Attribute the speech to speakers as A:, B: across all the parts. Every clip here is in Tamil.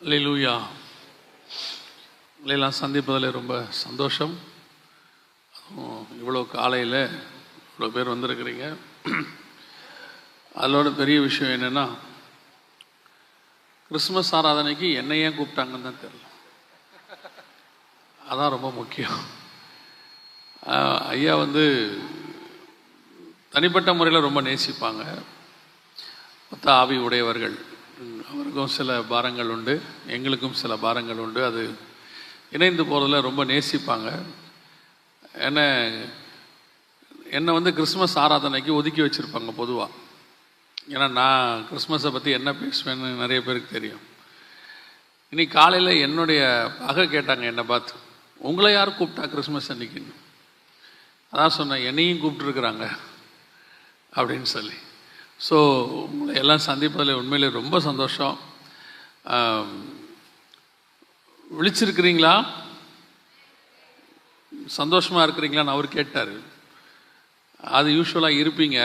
A: அல்லேலூயா. எல்லாம் சந்திப்பதில் ரொம்ப சந்தோஷம். இவ்வளோ காலையில் இவ்வளோ பேர் வந்திருக்கிறீங்க. அதோட பெரிய விஷயம் என்னென்னா, கிறிஸ்மஸ் ஆராதனைக்கு என்னை ஏன் கூப்பிட்டாங்கன்னு தான் தெரியல. அதான் ரொம்ப முக்கியம். ஐயா தனிப்பட்ட முறையில் ரொம்ப நேசிப்பாங்க. மொத்த ஆவி உடையவர்கள். அவருக்கும் சில பாரங்கள் உண்டு, எங்களுக்கும் சில பாரங்கள் உண்டு. அது இணைந்து போகிறதில் ரொம்ப நேசிப்பாங்க. என்னை கிறிஸ்மஸ் ஆராதனைக்கு ஒதுக்கி வச்சுருப்பாங்க பொதுவாக. ஏன்னா நான் கிறிஸ்மஸை பற்றி என்ன பேசுவேன்னு நிறைய பேருக்கு தெரியும். இன்னைக்கு காலையில் என்னுடைய கேட்டாங்க என்னை பார்த்து, உங்களை யார் கூப்பிட்டா கிறிஸ்மஸ் அன்னைக்குன்னு. அதான் சொன்னேன், என்னையும் கூப்பிட்டுருக்குறாங்க அப்படின்னு சொல்லி. ஸோ உங்களை எல்லாம் சந்திப்பதில் உண்மையிலே ரொம்ப சந்தோஷம். விழிச்சிருக்கிறீங்களா, சந்தோஷமாக இருக்கிறீங்களான்னு அவர் கேட்டார். அது யூஸ்வலாக இருப்பீங்க.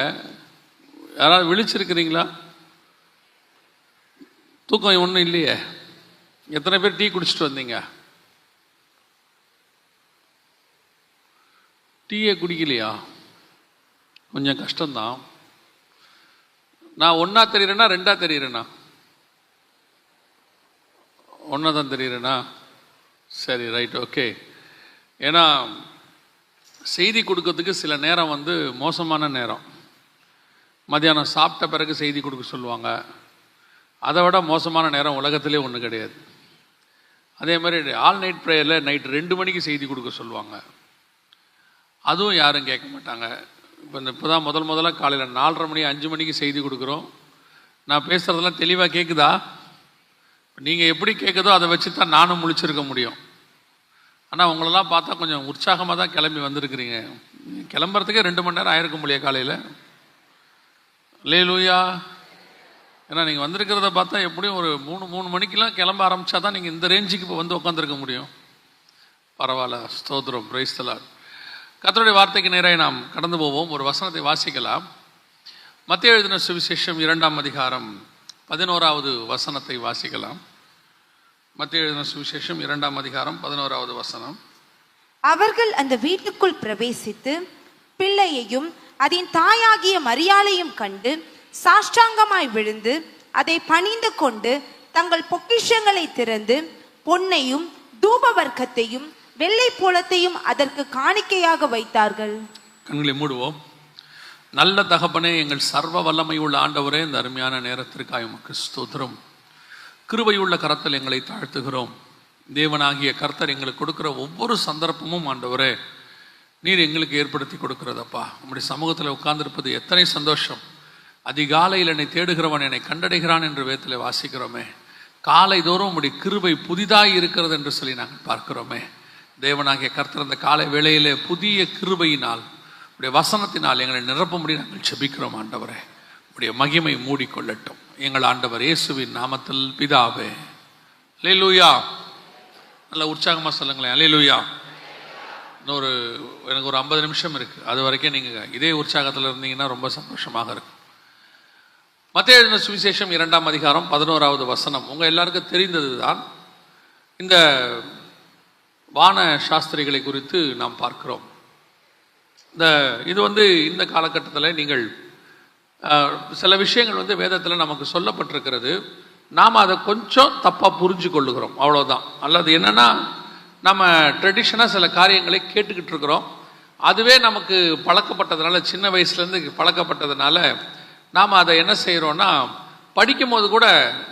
A: யாராவது விழிச்சிருக்கிறீங்களா? தூக்கம் ஒன்றும் இல்லையே. எத்தனை பேர் டீ குடிச்சிட்டு வந்தீங்க? டீயே குடிக்கலையா? கொஞ்சம் கஷ்டம்தான். நான் ஒன்றா தெரியுறேன்னா ரெண்டா தெரியுறேன்னா? ஒன்றா தான் தெரியுறேன்னா? சரி, ரைட், ஓகே. ஏன்னா செய்தி கொடுக்கறதுக்கு சில நேரம் மோசமான நேரம். மத்தியானம் சாப்பிட்ட பிறகு செய்தி கொடுக்க சொல்லுவாங்க. அதை விட மோசமான நேரம் உலகத்திலே ஒன்றும் கிடையாது. அதே மாதிரி ஆல் நைட் ப்ரேயரில் நைட் 2 மணிக்கு செய்தி கொடுக்க சொல்லுவாங்க. அதுவும் யாரும் கேட்க மாட்டாங்க. இப்போ தான் முதலாக காலையில் 4:30 மணி 5 மணிக்கு செய்தி கொடுக்குறோம். நான் பேசுகிறதெல்லாம் தெளிவாக கேட்குதா? நீங்கள் எப்படி கேட்குதோ அதை வச்சு தான் நானும் முழிச்சிருக்க முடியும். ஆனால் உங்களெல்லாம் பார்த்தா கொஞ்சம் உற்சாகமாக தான் கிளம்பி வந்திருக்கிறீங்க. கிளம்புறதுக்கே 2 மணி நேரம் ஆயிருக்கும் முடியாது காலையில். அல்லேலூயா. ஏன்னா நீங்கள் வந்திருக்கிறத பார்த்தா எப்படியும் ஒரு 3 மணிக்கெலாம் கிளம்ப ஆரம்பித்தா தான் நீங்கள் இந்த ரேஞ்சுக்கு இப்போ உட்காந்துருக்க முடியும். பரவாயில்ல, ஸ்தோத்திரம், பிரைஸ் தி லார்ட். கர்த்தருடைய வார்த்தைக்கு நேராக நாம் கடந்து போவோம். ஒரு வசனத்தை வாசிக்கலாம். மத்தேயு எழுதின சுவிசேஷம் 2ஆம் அதிகாரம் 11வது வசனத்தை வாசிக்கலாம். மத்தேயு எழுதின சுவிசேஷம் 2ஆம் அதிகாரம் 11வது வசனம்.
B: அவர்கள் அந்த வீட்டுக்குள் பிரவேசித்து பிள்ளையையும் அதன் தாயாகிய மரியாளையும் கண்டு சாஷ்டாங்கமாய் விழுந்து அதை பணிந்து கொண்டு தங்கள் பொக்கிஷங்களை திறந்து பொன்னையும் தூப வர்க்கத்தையும் வெள்ளை போலத்தையும் அதற்கு காணிக்கையாக வைத்தார்கள்.
A: கண்களை மூடுவோம். நல்ல தகப்பனே, எங்கள் சர்வ வல்லமை உள்ள ஆண்டவரே, இந்த அருமையான நேரத்திற்காக உமக்கு ஸ்தோத்திரம். கிருபையுள்ள கரத்தில் எங்களை தாழ்த்துகிறோம். தேவனாகிய கர்த்தர் எங்களுக்கு கொடுக்கிற ஒவ்வொரு சந்தர்ப்பமும் ஆண்டவரே நீர் எங்களுக்கு ஏற்படுத்தி கொடுக்கிறதப்பா. உம்முடைய சமூகத்தில் உட்கார்ந்திருப்பது எத்தனை சந்தோஷம். அதிகாலையில் என்னை தேடுகிறவன் என்னை கண்டடைகிறான் என்று வேதத்தில் வாசிக்கிறோமே. காலை தோறும் உம்முடைய கிருபை புதிதாய் இருக்கிறது என்று சொல்லி நாங்கள் பார்க்கிறோமே. தேவனாகிய கர்த்தர் அந்த காலை வேளையிலே புதிய கிருபையினால் உடைய வசனத்தினால் எங்களை நிரப்பும்படி நாங்கள் செபிக்கிறோம். ஆண்டவரே, உடைய மகிமை மூடிக்கொள்ளட்டும். எங்கள் ஆண்டவர் இயேசுவின் நாமத்தில் பிதாவே. அல்லேலூயா. நல்ல உற்சாகமாக சொல்லுங்களேன், அல்லேலூயா. எனக்கு ஒரு 50 நிமிஷம் இருக்கு. அது வரைக்கும் நீங்கள் இதே உற்சாகத்தில் இருந்தீங்கன்னா ரொம்ப சந்தோஷமாக இருக்கும். மத்தேயு எழுதின சுவிசேஷம் 2ஆம் அதிகாரம் 11வது வசனம். உங்கள் எல்லாருக்கும் தெரிந்தது தான். இந்த வான சாஸ்திரிகளை குறித்து நாம் பார்க்கிறோம். இது இந்த காலகட்டத்தில் நீங்கள் சில விஷயங்கள் வேதத்தில் நமக்கு சொல்லப்பட்டிருக்கிறது. நாம் அதை கொஞ்சம் தப்பாக புரிஞ்சு கொள்ளுகிறோம், அவ்வளோதான். அல்லது என்னென்னா, நம்ம ட்ரெடிஷனாக சில காரியங்களை கேட்டுக்கிட்டு இருக்கிறோம். அதுவே நமக்கு பழக்கப்பட்டதுனால, சின்ன வயசுலேருந்து பழக்கப்பட்டதுனால நாம் அதை என்ன செய்கிறோன்னா, படிக்கும்போது கூட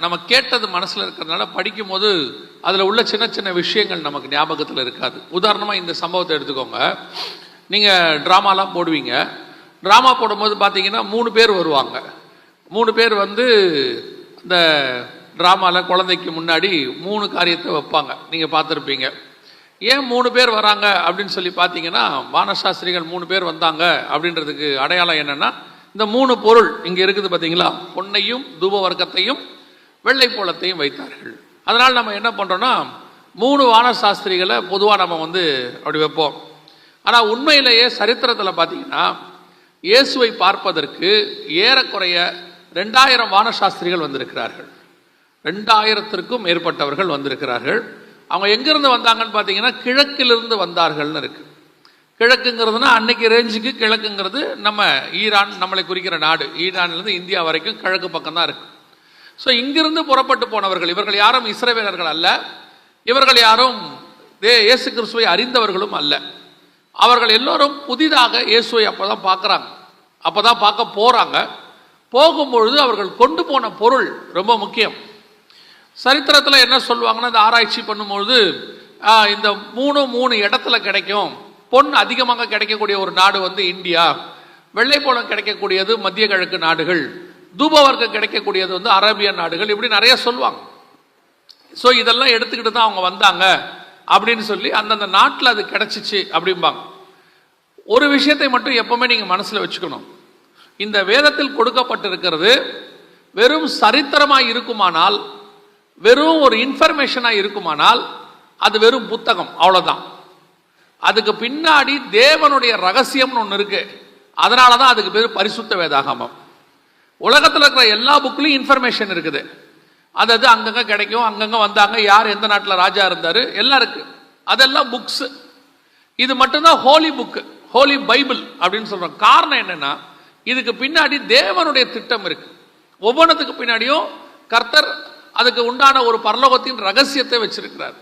A: நம்ம கேட்டது மனசில் இருக்கிறதுனால படிக்கும்போது அதில் உள்ள சின்ன சின்ன விஷயங்கள் நமக்கு ஞாபகத்தில் இருக்காது. உதாரணமாக இந்த சம்பவத்தை எடுத்துக்கோங்க. நீங்கள் ட்ராமாலாம் போடுவீங்க. ட்ராமா போடும்போது பார்த்தீங்கன்னா 3 பேர் வருவாங்க. 3 பேர் இந்த ட்ராமாவில் குழந்தைக்கு முன்னாடி 3 காரியத்தை வைப்பாங்க. நீங்கள் பார்த்துருப்பீங்க. ஏன் 3 பேர் வராங்க அப்படின்னு சொல்லி பார்த்தீங்கன்னா, வானசாஸ்திரிகள் 3 பேர் வந்தாங்க அப்படின்றதுக்கு அடையாளம் என்னென்னா, இந்த 3 பொருள் இங்கே இருக்குது பார்த்தீங்களா? பொன்னையும் தூப வர்க்கத்தையும் வெள்ளை போலத்தையும் வைத்தார்கள். அதனால் நம்ம என்ன பண்ணுறோன்னா, 3 வானசாஸ்திரிகளை பொதுவாக நம்ம அப்படி வைப்போம். ஆனால் உண்மையிலேயே சரித்திரத்தில் பார்த்தீங்கன்னா, இயேசுவை பார்ப்பதற்கு ஏறக்குறைய 2000 வானசாஸ்திரிகள் வந்திருக்கிறார்கள். 2000த்திற்கும் மேற்பட்டவர்கள் வந்திருக்கிறார்கள். அவங்க எங்கிருந்து வந்தாங்கன்னு பார்த்தீங்கன்னா கிழக்கிலிருந்து வந்தார்கள்னு இருக்கு. கிழக்குங்கிறதுனா அன்னைக்கு ரேஞ்சுக்கு கிழக்குங்கிறது நம்ம ஈரான், நம்மளை குறிக்கிற நாடு. ஈரான்லேருந்து இந்தியா வரைக்கும் கிழக்கு பக்கம் தான் இருக்கு. ஸோ இங்கிருந்து புறப்பட்டு போனவர்கள், இவர்கள் யாரும் இஸ்ரவேலர்கள் அல்ல, இவர்கள் யாரும் இயேசு கிறிஸ்துவை அறிந்தவர்களும் அல்ல. அவர்கள் எல்லோரும் புதிதாக இயேசுவை அப்போதான் பார்க்குறாங்க, அப்போதான் பார்க்க போகிறாங்க. போகும்பொழுது அவர்கள் கொண்டு போன பொருள் ரொம்ப முக்கியம். சரித்திரத்தில் என்ன சொல்லுவாங்கன்னா, இந்த ஆராய்ச்சி பண்ணும்பொழுது இந்த மூணு இடத்துல கிடைக்கும். பொன் அதிகமாக கிடைக்கக்கூடிய ஒரு நாடு வந்து இந்தியா, வெள்ளைப்போளம் கிடைக்கக்கூடியது மத்திய கிழக்கு நாடுகள், தூபவர்க்கம் கிடைக்கக்கூடியது வந்து அரேபியன் நாடுகள், இப்படி நிறைய சொல்லுவாங்க. ஸோ இதெல்லாம் எடுத்துக்கிட்டு தான் அவங்க வந்தாங்க அப்படின்னு சொல்லி அந்தந்த நாட்டில் அது கிடைச்சிச்சு அப்படிம்பாங்க. ஒரு விஷயத்தை மட்டும் எப்பவுமே நீங்கள் மனசில் வச்சுக்கணும், இந்த வேதத்தில் கொடுக்கப்பட்டிருக்கிறது வெறும் சரித்திரமாக இருக்குமானால், வெறும் ஒரு இன்ஃபர்மேஷனாக இருக்குமானால் அது வெறும் புத்தகம், அவ்வளோதான். அதுக்கு பின்னாடி தேவனுடைய ரகசியம்னு ஒன்று இருக்கு. அதனால தான் அதுக்கு பேர் பரிசுத்த வேதாகமம். உலகத்தில் இருக்கிற எல்லா புக்லையும் இன்ஃபர்மேஷன் இருக்குது, அது அங்கங்கே கிடைக்கும், அங்கங்கே வந்தாங்க, யார் எந்த நாட்டில் ராஜா இருந்தார் எல்லாம் இருக்கு, அதெல்லாம் புக்ஸ். இது மட்டும்தான் ஹோலி புக்கு, ஹோலி பைபிள் அப்படின்னு சொல்கிறோம். காரணம் என்னன்னா, இதுக்கு பின்னாடி தேவனுடைய திட்டம் இருக்கு. ஒவ்வொன்றத்துக்கு பின்னாடியும் கர்த்தர் அதுக்கு உண்டான ஒரு பரலோகத்தின் ரகசியத்தை வச்சிருக்கிறார்.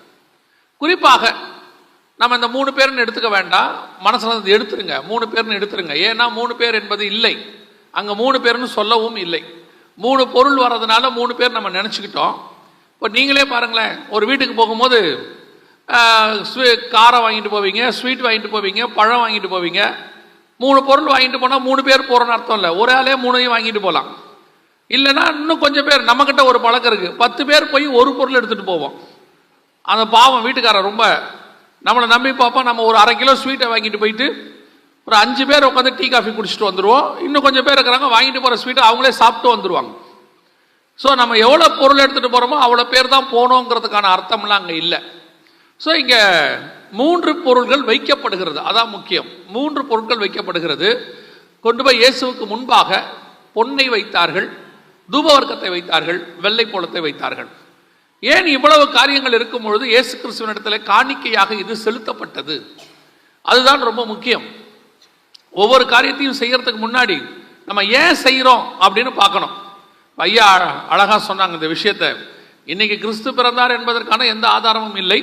A: குறிப்பாக நம்ம இந்த 3 பேர்னு எடுத்துக்க வேண்டாம், மனசில் எடுத்துருங்க, 3 பேர்னு எடுத்துருங்க. ஏன்னா 3 பேர் என்பது இல்லை, அங்கே 3 பேர்னு சொல்லவும் இல்லை. 3 பொருள் வர்றதுனால 3 பேர் நம்ம நினச்சிக்கிட்டோம். இப்போ நீங்களே பாருங்களேன், ஒரு வீட்டுக்கு போகும்போது காரம் வாங்கிட்டு போவீங்க, ஸ்வீட் வாங்கிட்டு போவீங்க, பழம் வாங்கிட்டு போவீங்க. 3 பொருள் வாங்கிட்டு போனால் 3 பேர் போகிறோன்னு அர்த்தம் இல்லை, ஒரு ஆளே 3ஐயும் வாங்கிட்டு போகலாம். இல்லைன்னா இன்னும் கொஞ்சம் பேர், நம்மக்கிட்ட ஒரு பழக்கம் இருக்குது, 10 பேர் போய் ஒரு பொருள் எடுத்துகிட்டு போவோம். அந்த பாவம் வீட்டுக்காரர் ரொம்ப நம்மளை நம்பி பார்ப்போம். நம்ம ஒரு 1/2 கிலோ ஸ்வீட்டை வாங்கிட்டு போயிட்டு ஒரு 5 பேர் உட்காந்து டீ காஃபி குடிச்சிட்டு வந்துடுவோம். இன்னும் கொஞ்சம் பேர் இருக்கிறாங்க, வாங்கிட்டு போகிற ஸ்வீட்டை அவங்களே சாப்பிட்டு வந்துடுவாங்க. ஸோ நம்ம எவ்வளோ பொருள் எடுத்துகிட்டு போகிறோமோ அவ்வளோ பேர் தான் போனோங்கிறதுக்கான அர்த்தம்லாம் அங்கே இல்லை. ஸோ இங்கே 3 பொருள்கள் வைக்கப்படுகிறது, அதான் முக்கியம். 3 பொருட்கள் வைக்கப்படுகிறது. கொண்டு போய் இயேசுவுக்கு முன்பாக பொன்னை வைத்தார்கள், தூபவர்க்கத்தை வைத்தார்கள், வெள்ளைப்போளத்தை வைத்தார்கள். ஏன் இவ்வளவு காரியங்கள் இருக்கும் பொழுது இயேசு கிறிஸ்துவினிடத்தில் காணிக்கையாக இது செலுத்தப்பட்டது? அதுதான் ரொம்ப முக்கியம். ஒவ்வொரு காரியத்தையும் செய்யறதுக்கு முன்னாடி நம்ம ஏன் செய்கிறோம் அப்படின்னு பார்க்கணும். ஐயா அழகா சொன்னாங்க இந்த விஷயத்தை. இன்னைக்கு கிறிஸ்து பிறந்தார் என்பதற்கான எந்த ஆதாரமும் இல்லை,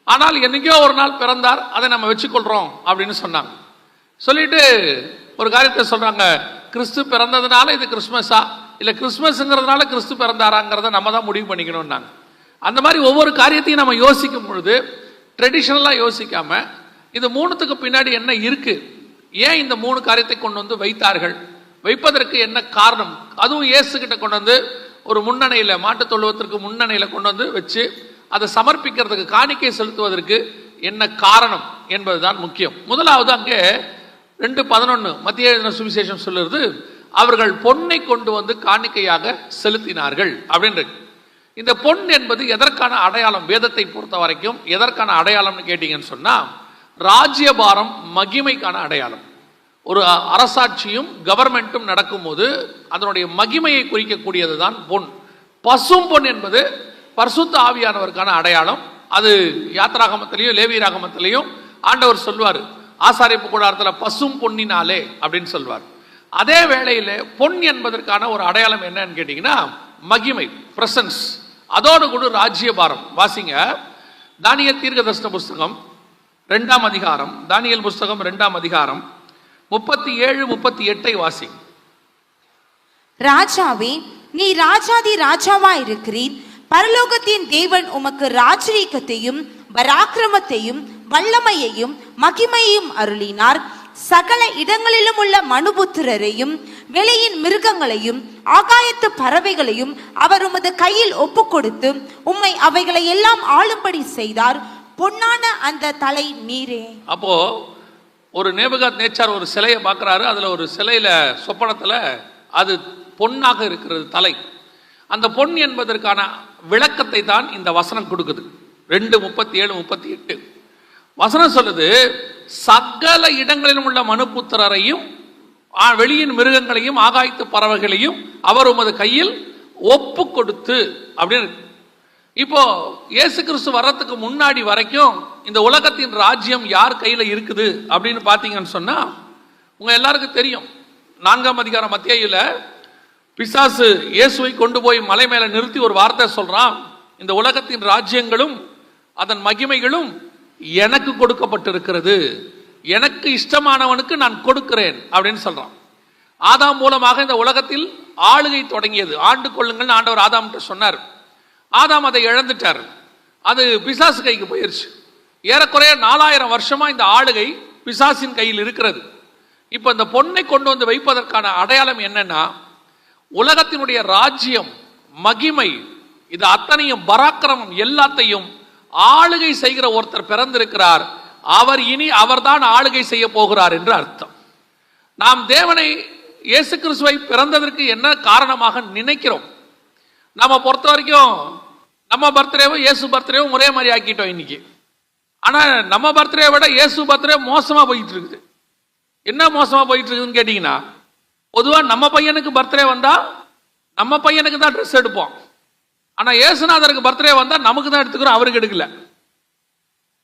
A: ஆனால் என்னைக்கோ ஒரு நாள் பிறந்தார், அதை நம்ம வச்சுக்கொள்றோம் அப்படின்னு சொன்னாங்க. சொல்லிட்டு ஒரு காரியத்தை சொல்றாங்க, கிறிஸ்து பிறந்ததுனால இது கிறிஸ்மஸா, இல்லை கிறிஸ்மஸ்ங்கிறதுனால கிறிஸ்து பிறந்தாராங்கிறத நம்ம தான் முடிவு பண்ணிக்கணும்னாங்க. அந்த மாதிரி ஒவ்வொரு காரியத்தையும் நம்ம யோசிக்கும் பொழுது ட்ரெடிஷ்னலாக யோசிக்காம இது 3த்துக்கு பின்னாடி என்ன இருக்கு, ஏன் இந்த 3 காரியத்தை கொண்டு வந்து வைத்தார்கள், வைப்பதற்கு என்ன காரணம், அதுவும் இயேசுகிட்ட கொண்டு வந்து ஒரு முன்னணையில், மாட்டு தொழுவத்திற்கு முன்னணையில் கொண்டு வந்து வச்சு அதை சமர்ப்பிக்கிறதுக்கு, காணிக்கை செலுத்துவதற்கு என்ன காரணம் என்பதுதான் முக்கியம். முதலாவது அங்கே 2:11 மத்திய எழுதின சுவிசேஷம் சொல்லுறது, அவர்கள் பொன்னை கொண்டு வந்து காணிக்கையாக செலுத்தினார்கள் அப்படின்னு. இந்த பொன் என்பது எதற்கான அடையாளம்? வேதத்தை பொறுத்த வரைக்கும் எதற்கான அடையாளம்னு கேட்டீங்கன்னு சொன்னா, ராஜ்யபாரம், மகிமைக்கான அடையாளம். ஒரு அரசாட்சியும் கவர்மெண்ட்டும் நடக்கும்போது அதனுடைய மகிமையை குறிக்கக்கூடியது தான் பொன். பசும் பொன் என்பது பரிசுத்த ஆவியானவருக்கான அடையாளம். அது யாத்ராகமத்திலையும் லேவியராகமத்திலையும் ஆண்டவர் சொல்வார், ஆசாரிப்பு கூடாரத்தில் பசும் பொன்னினாலே அப்படின்னு சொல்வார். அதே வேளையில் பொன் என்பதற்கான ஒரு அடையாளம் என்னன்னு கேட்டீங்கன்னா, மகிமை, பிரசன்ஸ், அதோடு கூட ராஜ்யபாரம். வாசிங்க தானியேல் தீர்க்கதரிசன புஸ்தகம் 2ஆம் அதிகாரம், தானியேல் புஸ்தகம் 2ஆம் அதிகாரம் 37-38 வாசி.
B: ராஜாவே, நீ ராஜாதி ராஜாவா இருக்கிறீர். பரலோகத்தின் தேவன் உமக்கு ராஜரீகத்தையும் பராக்கிரமத்தையும் வல்லமையையும் மகிமையையும் அருளினார். சகல இடங்களிலும் உள்ள மனுபுத்திரரையும் வெளியின் மிருகங்களையும் ஆகாயத்து பறவைகளையும் அவர் உமது கையில் ஒப்பு கொடுத்து உம்மை அவைகளை எல்லாம் ஆளும்படி செய்தார். பொன்னான அந்த தலை நீரே. அப்போ
A: ஒரு நேபுகாத் நேச்சார் ஒரு சிலையை பார்க்குறாரு. அதில் ஒரு சிலையில சொப்பனத்தில் அது பொன்னாக இருக்கிறது தலை. அந்த பொன் என்பதற்கான விளக்கத்தை தான் இந்த வசனம் கொடுக்குது. 2:37-38 வசனம் சொல்லுது, சகல இடங்களிலும் உள்ள மனுபுத்திரரையும் வெளியின் மிருகங்களையும் ஆகாயத்து பறவைகளையும் அவர் உமது கையில் ஒப்பு கொடுத்து அப்படின்னு இருக்கு. இப்போ இயேசு கிறிஸ்து வர்றதுக்கு முன்னாடி வரைக்கும் இந்த உலகத்தின் ராஜ்யம் யார் கையில இருக்குது அப்படின்னு பார்த்தீங்கன்னு சொன்னா, உங்க எல்லாருக்கும் தெரியும். 4ஆம் அதிகாரம் மத்தேயுல பிசாசு இயேசுவை கொண்டு போய் மலை மேல நிறுத்தி ஒரு வார்த்தை சொல்றான், இந்த உலகத்தின் ராஜ்யங்களும் அதன் மகிமைகளும் எனக்கு கொடுக்கப்பட்டிருக்கிறது, எனக்கு இஷ்டமானவனுக்கு நான் கொடுக்கிறேன் அப்படின்னு சொல்றான். ஆதாம் மூலமாக இந்த உலகத்தில் ஆளுகை தொடங்கியது. ஆண்டு கொள்ளுங்கள் ஆண்டவர் ஆதாம் சொன்னார். ஆதாம் அதை இழந்துட்டார், அது பிசாசு கைக்கு போயிருச்சு. ஏறக்குறைய 4000 வருஷமா இந்த ஆளுகை பிசாசின் கையில் இருக்கிறது. இப்ப இந்த பொன்னை கொண்டு வந்து வைப்பதற்கான அடையாளம் என்னன்னா, உலகத்தினுடைய ராஜ்யம், மகிமை, இது அத்தனையும் பராக்கிரமம் எல்லாத்தையும் ஆளுகை செய்கிற ஒருத்தர் பிறந்திருக்கிறார். அவர் இனி அவர்தான் ஆளுகை செய்ய போகிறார் என்று அர்த்தம். நாம் தேவனை, இயேசு கிறிஸ்துவை பிறந்ததற்கு என்ன காரணமாக நினைக்கிறோம்? நம்ம பொறுத்த வரைக்கும் நம்ம பர்த்டேவும் இயேசு பர்த்டேவும் ஒரே மாதிரி ஆக்கிட்டோம் இன்னைக்கு. ஆனா நம்ம பர்த்டே விட இயேசு பர்த்டே மோசமா போயிட்டு இருக்குது. என்ன மோசமா போயிட்டு இருக்குதுன்னு கேட்டீங்கன்னா, பொதுவா நம்ம பையனுக்கு பர்த்டே வந்தா நம்ம பையனுக்கு தான் ட்ரெஸ் எடுப்போம். ஆனா இயேசுநாதருக்கு பர்த்டே வந்தா நமக்கு தான் எடுத்துக்கிறோம், அவருக்கு எடுக்கல.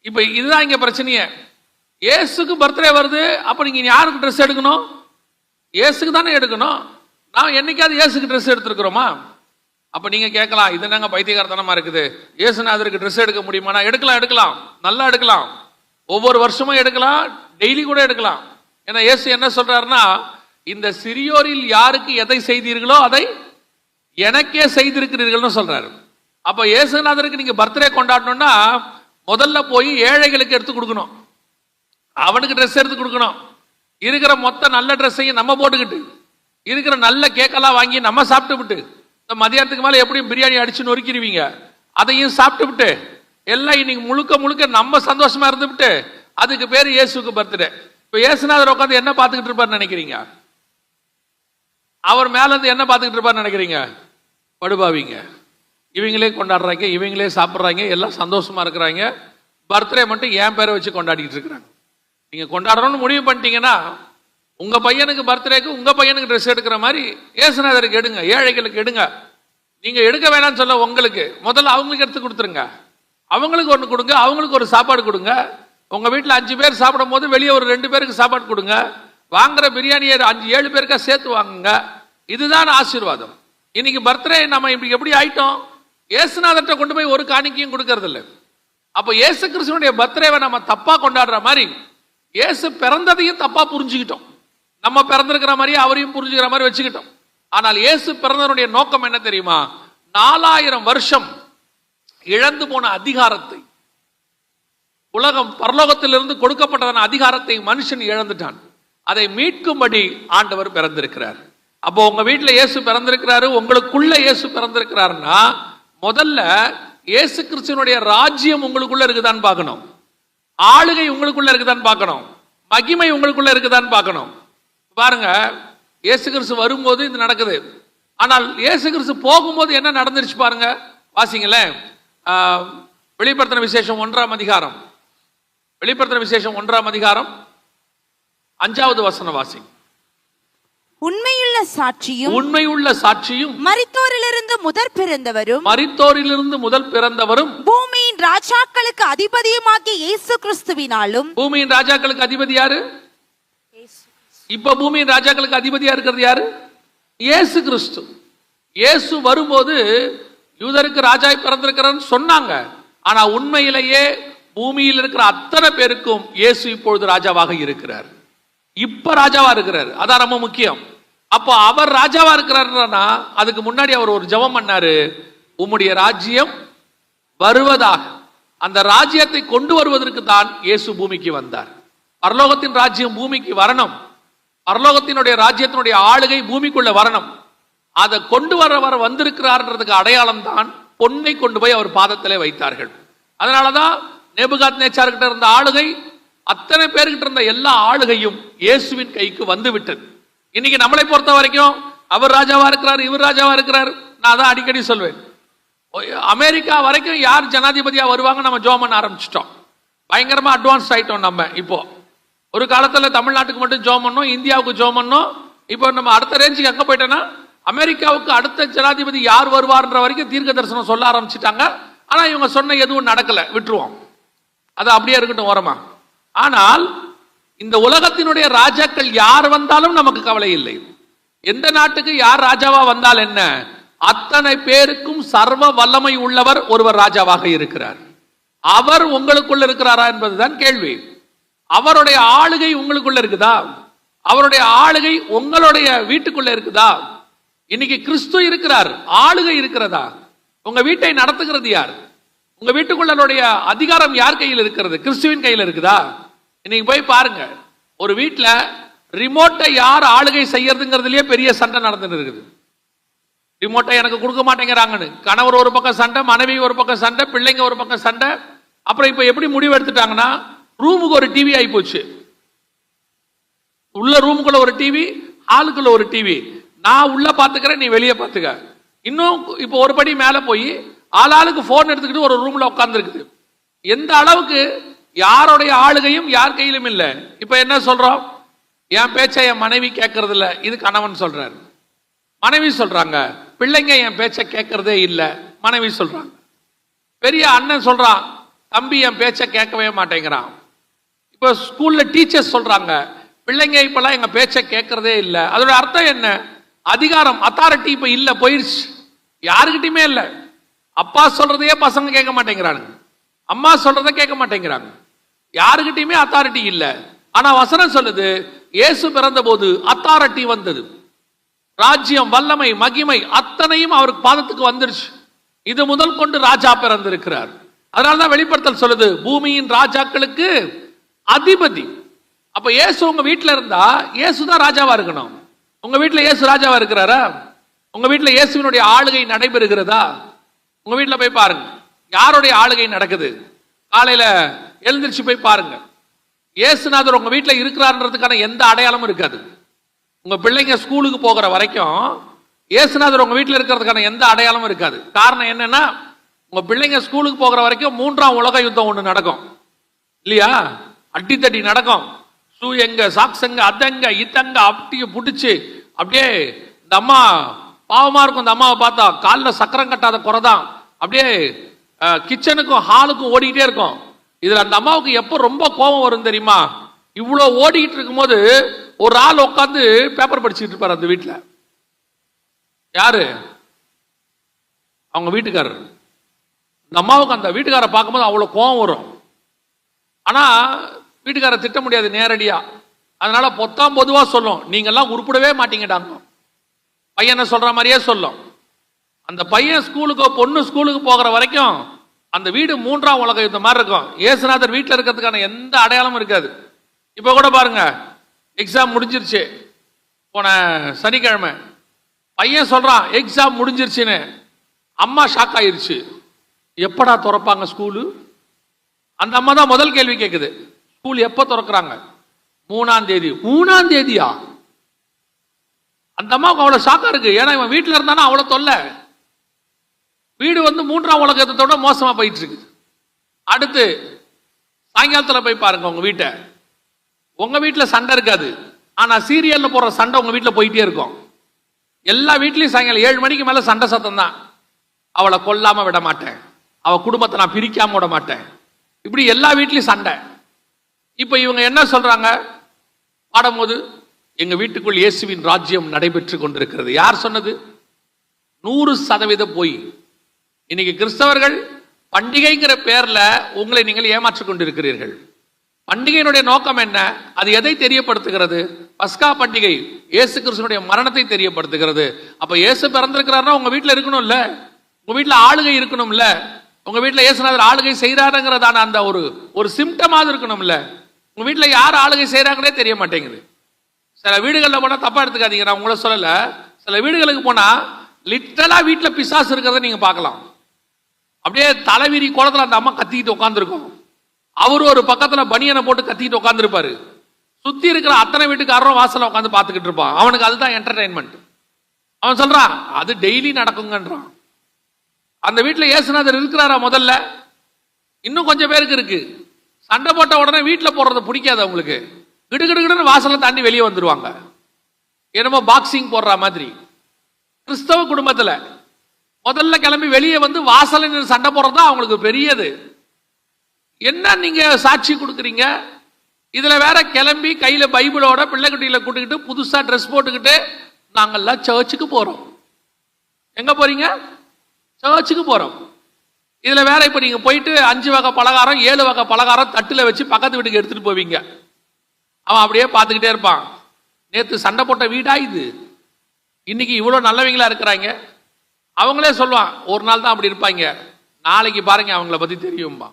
A: இப்ப இதுதான் இங்க பிரச்சனையே. இயேசுக்கு பர்த்டே வருது, அப்ப நீங்க யாருக்கு ட்ரெஸ் எடுக்கணும்? இயேசுக்கு தானே எடுக்கணும். நான் என்னைக்காவது இயேசுக்கு ட்ரெஸ் எடுத்துருக்கிறோமா? அப்ப நீங்க கேட்கலாம், இது என்னங்க பைத்தியகாரத்தனமா இருக்குது, இயேசுநாதருக்கு ட்ரெஸ் எடுக்க முடியுமா? எடுக்கலாம், நல்லா எடுக்கலாம். ஒவ்வொரு வருஷமும் எடுக்கலாம், டெய்லி கூட எடுக்கலாம். ஏன்னா இயேசு என்ன சொல்றாருன்னா, இந்த சிறியோரில் யாருக்கு எதை செய்தீர்களோ அதை எனக்கே செய்திருக்கிறீர்கள்னு சொல்றாரு. அப்ப இயேசுநாதருக்கு நீங்க பர்த்டே கொண்டாடணும்னா முதல்ல போய் ஏழைகளுக்கு எடுத்து கொடுக்கணும், அவனுக்கு ட்ரெஸ் எடுத்து கொடுக்கணும். இருக்கிற மொத்த நல்ல ட்ரெஸ்ஸையும் நம்ம போட்டுக்கிட்டு, இருக்கிற நல்ல கேக்கெல்லாம் வாங்கி நம்ம சாப்பிட்டு விட்டு, இந்த மதியானத்துக்கு மேலே எப்படியும் பிரியாணி அடிச்சு நொறுக்கிடுவீங்க, அதையும் சாப்பிட்டு விட்டு, எல்லாம் இன்னைக்கு முழுக்க நம்ம சந்தோஷமா இருந்து விட்டு, அதுக்கு பேர் இயேசுக்கு பர்த்டே. இப்ப இயேசுநாதர் உட்காந்து என்ன பார்த்துக்கிட்டு இருப்பார் நினைக்கிறீங்க? அவர் மேல இருந்து என்ன பார்த்துக்கிட்டு இருப்பார் நினைக்கிறீங்க? படுபாவீங்க. இவங்களே கொண்டாடுறாங்க, இவங்களே சாப்பிட்றாங்க, எல்லாம் சந்தோஷமா இருக்கிறாங்க. பர்த்டே மட்டும் என் பேரை வச்சு கொண்டாடிட்டு இருக்கிறாங்க. நீங்க கொண்டாடணும்னு முடிவு பண்ணிட்டீங்கன்னா, உங்க பையனுக்கு பர்த்டேக்கு உங்க பையனுக்கு ட்ரெஸ் எடுக்கிற மாதிரி இயேசுநாதருக்கு எடுங்க, ஏழைகளுக்கு எடுங்க. நீங்க எடுக்க வேணாம்னு சொல்ல, உங்களுக்கு முதல்ல அவங்களுக்கு எடுத்து கொடுத்துருங்க. அவங்களுக்கு ஒன்று கொடுங்க, அவங்களுக்கு ஒரு சாப்பாடு கொடுங்க. உங்க வீட்டில் 5 பேர் சாப்பிடும் போது வெளியே ஒரு 2 பேருக்கு சாப்பாடு கொடுங்க. வாங்குற பிரியாணியை 5-7 பேருக்கா சேர்த்து வாங்குங்க. இதுதான் ஆசீர்வாதம். இன்னைக்கு பர்த்டே நம்ம இப்படி எப்படி ஆயிட்டோம்? இயேசுநாதர்கிட்ட கொண்டு போய் ஒரு காணிக்கையும் கொடுக்கறது இல்லை. அப்ப இயேசு கிறிஸ்துவனுடைய பர்த்டேவை நம்ம தப்பா கொண்டாடுற மாதிரி, இயேசு பிறந்ததையும் தப்பா புரிஞ்சுக்கிட்டோம். நம்ம பிறந்திருக்கிற மாதிரி அவரையும் புரிஞ்சுக்கிற மாதிரி வச்சுக்கிட்டோம். ஆனால் இயேசு பிறந்தனுடைய நோக்கம் என்ன தெரியுமா? 4000 வருஷம் இழந்து போன அதிகாரத்தை, உலகம் பரலோகத்திலிருந்து கொடுக்கப்பட்டதான அதிகாரத்தை மனுஷன் இழந்துட்டான். அதை மீட்கும்படி ஆண்டவர் பிறந்திருக்கிறார். அப்போ உங்க வீட்டுல இயேசு பிறந்திருக்கிறாரு, உங்களுக்குள்ள இயேசு பிறந்திருக்கிறாருன்னா முதல்ல இயேசு கிறிஸ்துவனுடைய ராஜ்யம் உங்களுக்குள்ள இருக்குதான்னு பார்க்கணும், ஆளுகை உங்களுக்குள்ள இருக்குதான்னு பார்க்கணும், மகிமை உங்களுக்குள்ள இருக்குதான்னு பார்க்கணும். பாருங்க, இயேசு கிறிஸ்து வரும்போது இது நடக்குது. ஆனால் இயேசு கிறிஸ்து போகும்போது என்ன நடந்துருச்சு பாருங்க, வாசிங்களேன். வெளிப்படுத்தின விசேஷம் 1ஆம் அதிகாரம், வெளிப்படுத்தின விசேஷம் 1ஆம் அதிகாரம் 5வது வசனம் வாசி.
B: உண்மையுள்ள சாட்சியும்,
A: உண்மையுள்ள சாட்சியும்,
B: மரித்தோரிலிருந்து முதற் பிறந்தவரும்,
A: மரித்தோரிலிருந்து முதல் பிறந்தவரும்,
B: பூமியின் ராஜாக்களுக்கு அதிபதியுமாகிய இயேசு கிறிஸ்துவினாலும்.
A: பூமியின் ராஜாக்களுக்கு அதிபதி யாரு? இப்ப பூமியின் ராஜாக்களுக்கு அதிபதியா இருக்கிறது யாரு? இயேசு கிறிஸ்து. இயேசு வரும்போது யூதருக்கு ராஜா பிறந்திருக்கிறான்னு சொன்னாங்க. ஆனா உண்மையிலேயே பூமியில் இருக்கிற அத்தனை பேருக்கும் இயேசு இப்பொழுது ராஜாவாக இருக்கிறார். இப்ப ராஜாவா இருக்கிறார், அதான் ரொம்ப முக்கியம். அப்போ அவர் ராஜாவா இருக்கிறார்னா அதுக்கு முன்னாடி அவர் ஒரு ஜெபம் பண்ணாரு, உம்முடைய ராஜ்யம் வருவதாக. அந்த ராஜ்யத்தை கொண்டு வருவதற்கு தான் இயேசு பூமிக்கு வந்தார். பரலோகத்தின் ராஜ்யம் பூமிக்கு வரணும், பரலோகத்தினுடைய ராஜ்யத்தினுடைய ஆளுகை பூமிக்குள்ள வரணும். அதை கொண்டு வர வந்திருக்கிறார்ன்றதுக்கு அடையாளம் தான் பொன்னை கொண்டு போய் அவர் பாதத்திலே வைத்தார்கள். அதனாலதான் நேபுகாத்நேச்சார் கிட்ட இருந்த ஆளுகை, அத்தனை பேர்கிட்ட இருந்த எல்லா ஆளுகையும் இயேசுவின் கைக்கு வந்து விட்டது. இன்னைக்கு நம்மளை பொறுத்த வரைக்கும் அவர் ராஜாவா இருக்கிறார், இவர் ராஜாவா இருக்கிறார். நான் தான் அடிக்கடி சொல்வேன், அமெரிக்கா வரைக்கும் யார் ஜனாதிபதியா வருவாங்க நம்ம ஜோம் பண்ண ஆரம்பிச்சிட்டோம். பயங்கரமா அட்வான்ஸ் ஆயிட்டோம் நம்ம. இப்போ ஒரு காலத்துல தமிழ்நாட்டுக்கு மட்டும் ஜோம் பண்ணோம், இந்தியாவுக்கு ஜோம் பண்ணோம். இப்போ நம்ம அடுத்த ரேஞ்சுக்கு அங்க போயிட்டோம்னா அமெரிக்காவுக்கு அடுத்த ஜனாதிபதி யார் வருவார்ன்ற வரைக்கும் தீர்க்க தரிசனம் சொல்ல ஆரம்பிச்சிட்டாங்க. ஆனா இவங்க சொன்ன எதுவும் நடக்கல, விட்டுருவோம், அது அப்படியே இருக்கட்டும் ஓரமா. ஆனால் இந்த உலகத்தினுடைய ராஜாக்கள் யார் வந்தாலும் நமக்கு கவலை இல்லை. எந்த நாட்டுக்கு யார் ராஜாவா வந்தால் என்ன, அத்தனை பேருக்கும் சர்வ வல்லமை உள்ளவர் ஒருவர் ராஜாவாக இருக்கிறார். அவர் உங்களுக்குள்ள இருக்கிறாரா என்பதுதான் கேள்வி. அவருடைய ஆளுகை உங்களுக்குள்ள இருக்குதா? அவருடைய ஆளுகை உங்களுடைய வீட்டுக்குள்ள இருக்குதா? இன்னைக்கு கிறிஸ்து இருக்கிறார், ஆளுகை இருக்கிறதா? உங்க வீட்டை நடத்துகிறது யார்? உங்க வீட்டுக்குள்ள அதிகாரம் யார் கையில் இருக்கிறது? கிறிஸ்துவின் கையில் இருக்குதா? இன்னைக்கு போய் பாருங்க, ஒரு வீட்டுல ரிமோட்டை யார் ஆளுகை செய்யறதுங்கிறதுலயே பெரிய சண்டை நடந்துட்டு இருக்குது. ரிமோட்டை எனக்கு கொடுக்க மாட்டேங்கிறாங்கன்னு கணவர் ஒரு பக்கம் சண்டை, மனைவி ஒரு பக்கம் சண்டை, பிள்ளைங்க ஒரு பக்கம் சண்டை. அப்புறம் இப்ப எப்படி முடிவு எடுத்துட்டாங்கன்னா, ரூமுக்கு ஒரு டிவி ஆகி போச்சு. உள்ள ரூமுக்குள்ள ஒரு டிவி, ஹாலுக்குள்ள ஒரு டிவி. நான் உள்ள பாத்துக்கிறேன், நீ வெளியே பாத்துக்க. இன்னும் இப்போ ஒரு படி மேல போய் ஆளாளுக்கு போன் எடுத்துக்கிட்டு ஒரு ரூம்ல உட்கார்ந்து இருக்குது. எந்த அளவுக்கு யாருடைய ஆளுகையும் யார் கையிலும் இல்லை. இப்ப என்ன சொல்றோம், என் பேச்சை என் மனைவி கேட்கறது இல்ல, இது கணவன் சொல்றாரு. மனைவி சொல்றாங்க, பிள்ளைங்க என் பேச்சை கேட்கறதே இல்லை, மனைவி சொல்றாங்க. பெரிய அண்ணன் சொல்றான், தம்பி என் பேச்சை கேட்கவே மாட்டேங்கிறான். இப்ப ஸ்கூல்ல டீச்சர்ஸ் சொல்றாங்க, பிள்ளைங்க இப்பெல்லாம் எங்க பேச்சை கேட்கறதே இல்லை. அதோட அர்த்தம் என்ன? அதிகாரம், அத்தாரிட்டி இப்ப இல்ல, போயிடுச்சு, யாருக்கிட்டையுமே இல்ல. அப்பா சொல்றதையே பசங்க கேட்க மாட்டேங்கிறாங்க, அம்மா சொல்றதை கேட்க மாட்டேங்கிறாங்க, யாருக்கிட்டையுமே அத்தாரிட்டி இல்ல. ஆனா வசனம் சொல்லுது, இயேசு பிறந்த போது அத்தாரிட்டி வந்தது. ராஜ்யம், வல்லமை, மகிமை அத்தனையும் அவருக்கு பாதத்துக்கு வந்துருச்சு. இது முதல் கொண்டு ராஜா பிறந்திருக்கிறார். அதனாலதான் வெளிப்படுத்தல் சொல்லுது, பூமியின் ராஜாக்களுக்கு அதிபதி. அப்ப இயேசு உங்க வீட்டுல இருந்தா இயேசுதான் ராஜாவா இருக்கணும். உங்க வீட்டுல இயேசு ராஜாவா இருக்கிறாரா? உங்க வீட்டுல இயேசுவினுடைய ஆளுகை நடைபெறுகிறதா? உங்க வீட்டுல போய் பாருங்க, யாருடைய ஆளுகை நடக்குது. காலையில எழுந்திருச்சு போய் பாருங்க, இயேசுநாதர் உங்க வீட்டுல இருக்கிறார்ன்றதுக்கான எந்த அடையாளமும் இருக்காது. உங்க பிள்ளைங்க ஸ்கூலுக்கு போகிற வரைக்கும் இயேசுநாதர் உங்க வீட்டுல இருக்கிறதுக்கான எந்த அடையாளமும் இருக்காது. காரணம் என்னன்னா, உங்க பிள்ளைங்க ஸ்கூலுக்கு போகிற வரைக்கும் 3ஆம் உலக யுத்தம் ஒண்ணு நடக்கும் இல்லையா? அடித்தடி நடக்கும். ஷூ எங்க, சாக்ஸ் எங்க, அதங்க இத்தங்க அப்படியே புடிச்சு, அப்படியே இந்த அம்மா பாவமா இருக்கும். இந்த அம்மாவை பார்த்தா காலில் சக்கரம் கட்டாத குறைதான், அப்படியே கிச்சனுக்கும் ஹாலுக்கும் ஓடிக்கிட்டே இருக்கும். இதுல அந்த அம்மாவுக்கு எப்போ ரொம்ப கோபம் வரும் தெரியுமா? இவ்வளவு ஓடிக்கிட்டு இருக்கும் போது ஒரு ஆள் உட்காந்து பேப்பர் படிச்சுட்டு இருப்பார் அந்த வீட்டுல. யாரு? அவங்க வீட்டுக்காரர். இந்த அம்மாவுக்கு அந்த வீட்டுக்காரரை பார்க்கும்போது அவ்வளவு கோபம் வரும். ஆனா வீட்டுக்காரரை திட்ட முடியாது நேரடியா. அதனால பொத்தாம் பொதுவா சொல்லும், நீங்க எல்லாம் உருப்படவே மாட்டீங்கடாங்க. பையனை சொல்ற மாதிரியே சொல்லும். அந்த பையன் ஸ்கூலுக்கு, பொண்ணு ஸ்கூலுக்கு போகிற வரைக்கும் அந்த வீடு 3ஆம் உலக யுத்தம் மாதிரி இருக்கும். இயேசுநாதர் வீட்டில் இருக்கிறதுக்கான எந்த அடையாளமும் இருக்காது. இப்ப கூட பாருங்க, எக்ஸாம் முடிஞ்சிருச்சு போன சனிக்கிழமை. பையன் சொல்றான் எக்ஸாம் முடிஞ்சிருச்சுன்னு. அம்மா ஷாக் ஆயிருச்சு, எப்படா திறப்பாங்க ஸ்கூலு? அந்த அம்மா தான் முதல் கேள்வி கேட்குது, ஸ்கூல் எப்ப திறக்கிறாங்க? 3ஆம் தேதி. 3ஆம் தேதியா? அந்த அம்மாவுக்கு அவ்வளவு ஷாக்கா இருக்கு. ஏன்னா இவன் வீட்டுல இருந்தானா அவ்வளவு தொல்லை. வீடு 3ஆம் உலகத்தோட மோசமா போயிட்டு இருக்கு. அடுத்து சாயங்காலத்துல போய் பாருங்க உங்க வீட்டை. உங்க வீட்டுல சண்டை இருக்காது, ஆனா சீரியல்ல போற சண்டை உங்க வீட்டுல போயிட்டே இருக்கும். எல்லா வீட்லயும் சாயங்காலம் 7 மணிக்கு மேல சண்டை சத்தம் தான். அவளை கொல்லாம விட மாட்டேன், அவ குடும்பத்தை நான் பிரிக்காம விட மாட்டேன், இப்படி எல்லா வீட்லயும் சண்டை. இப்ப இவங்க என்ன சொல்றாங்க பாடும்போது, எங்க வீட்டுக்குள் இயேசுவின் ராஜ்யம் நடைபெற்று கொண்டிருக்கிறது. யார் சொன்னது? 100% போய். இன்னைக்கு கிறிஸ்தவர்கள் பண்டிகைங்கிற பேர்ல உங்களை நீங்கள் ஏமாற்றிக் கொண்டிருக்கிறீர்கள். பண்டிகையினுடைய நோக்கம் என்ன? அது எதை தெரியப்படுத்துகிறது? பஸ்கா பண்டிகை இயேசு கிறிஸ்துவினுடைய மரணத்தை தெரியப்படுத்துகிறது. அப்ப இயேசு பிறந்திருக்கிறாருன்னா உங்க வீட்டுல இருக்கணும்ல, உங்க வீட்டுல ஆளுகை இருக்கணும்ல, உங்க வீட்டுல இயேசுநாதர் ஆளுகை செய்யறாருங்கிறதான அந்த ஒரு சிம்டமாவது இருக்கணும்ல. உங்க வீட்டுல யார் ஆளுகை செய்யறாங்கன்னே தெரிய மாட்டேங்குது. சில வீடுகளில் போனா தப்பா எடுத்துக்காதீங்க, நான் உங்களை சொல்லல. சில வீடுகளுக்கு போனா லிட்டரலா வீட்டுல பிசாசு இருக்கிறத நீங்க பார்க்கலாம். அப்படியே தலைவிரி கோலத்துல அந்த அம்மா கத்திக்கிட்டு உட்காந்துருக்கும். அவரு ஒரு பக்கத்துல பனியனை போட்டு கத்திக்கிட்டு உட்காந்துருப்பாரு. சுத்தி இருக்கிற அத்தனை வீட்டுக்காரரும் வாசல்ல உட்காந்து பார்த்துக்கிட்டு இருப்பான். அவனுக்கு அதுதான் என்டர்டைன்மெண்ட். அவன் சொல்றான் அது டெய்லி நடக்குங்கன்றான். அந்த வீட்டுல இயேசுநாதர் இருக்கிறாரா? முதல்ல இன்னும் கொஞ்சம் பேருக்கு இருக்கு. சண்டை போட்ட உடனே வீட்டுல போடுறது பிடிக்காது அவங்களுக்கு. கிடுகிடுன்னு வாசல்ல தாண்டி வெளியே வந்துருவாங்க, என்னமோ பாக்ஸிங் போடுற மாதிரி. கிறிஸ்தவ குடும்பத்துல முதல்ல கிளம்பி வெளியே வந்து வாசல்ல நின்னு சண்டை போடுறது தான் அவங்களுக்கு பெரியது. என்ன நீங்க சாட்சி கொடுக்குறீங்க? இதுல வேற கிளம்பி கையில பைபிளோட பிள்ளைக்குட்டியில கூட்டிக்கிட்டு புதுசா ட்ரெஸ் போட்டுக்கிட்டு நாங்கெல்லாம் சர்ச்சுக்கு போறோம். எங்க போறீங்க? சர்ச்சுக்கு போறோம். இதுல வேற இப்ப நீங்க போயிட்டு 5 வகை பலகாரம் 7 வகை பலகாரம் தட்டுல வச்சு பக்கத்து வீட்டுக்கு எடுத்துட்டு போவீங்க. அவன் அப்படியே பார்த்துக்கிட்டே இருப்பான். நேத்து சண்டை போட்ட வீடா இது? இன்னைக்கு இவ்வளவு நல்லவங்களா இருக்கிறாங்க. அவங்களே சொல்லுவான், ஒரு நாள் தான் அப்படி இருப்பாங்க, நாளைக்கு பாருங்க அவங்கள பத்தி தெரியும்பா.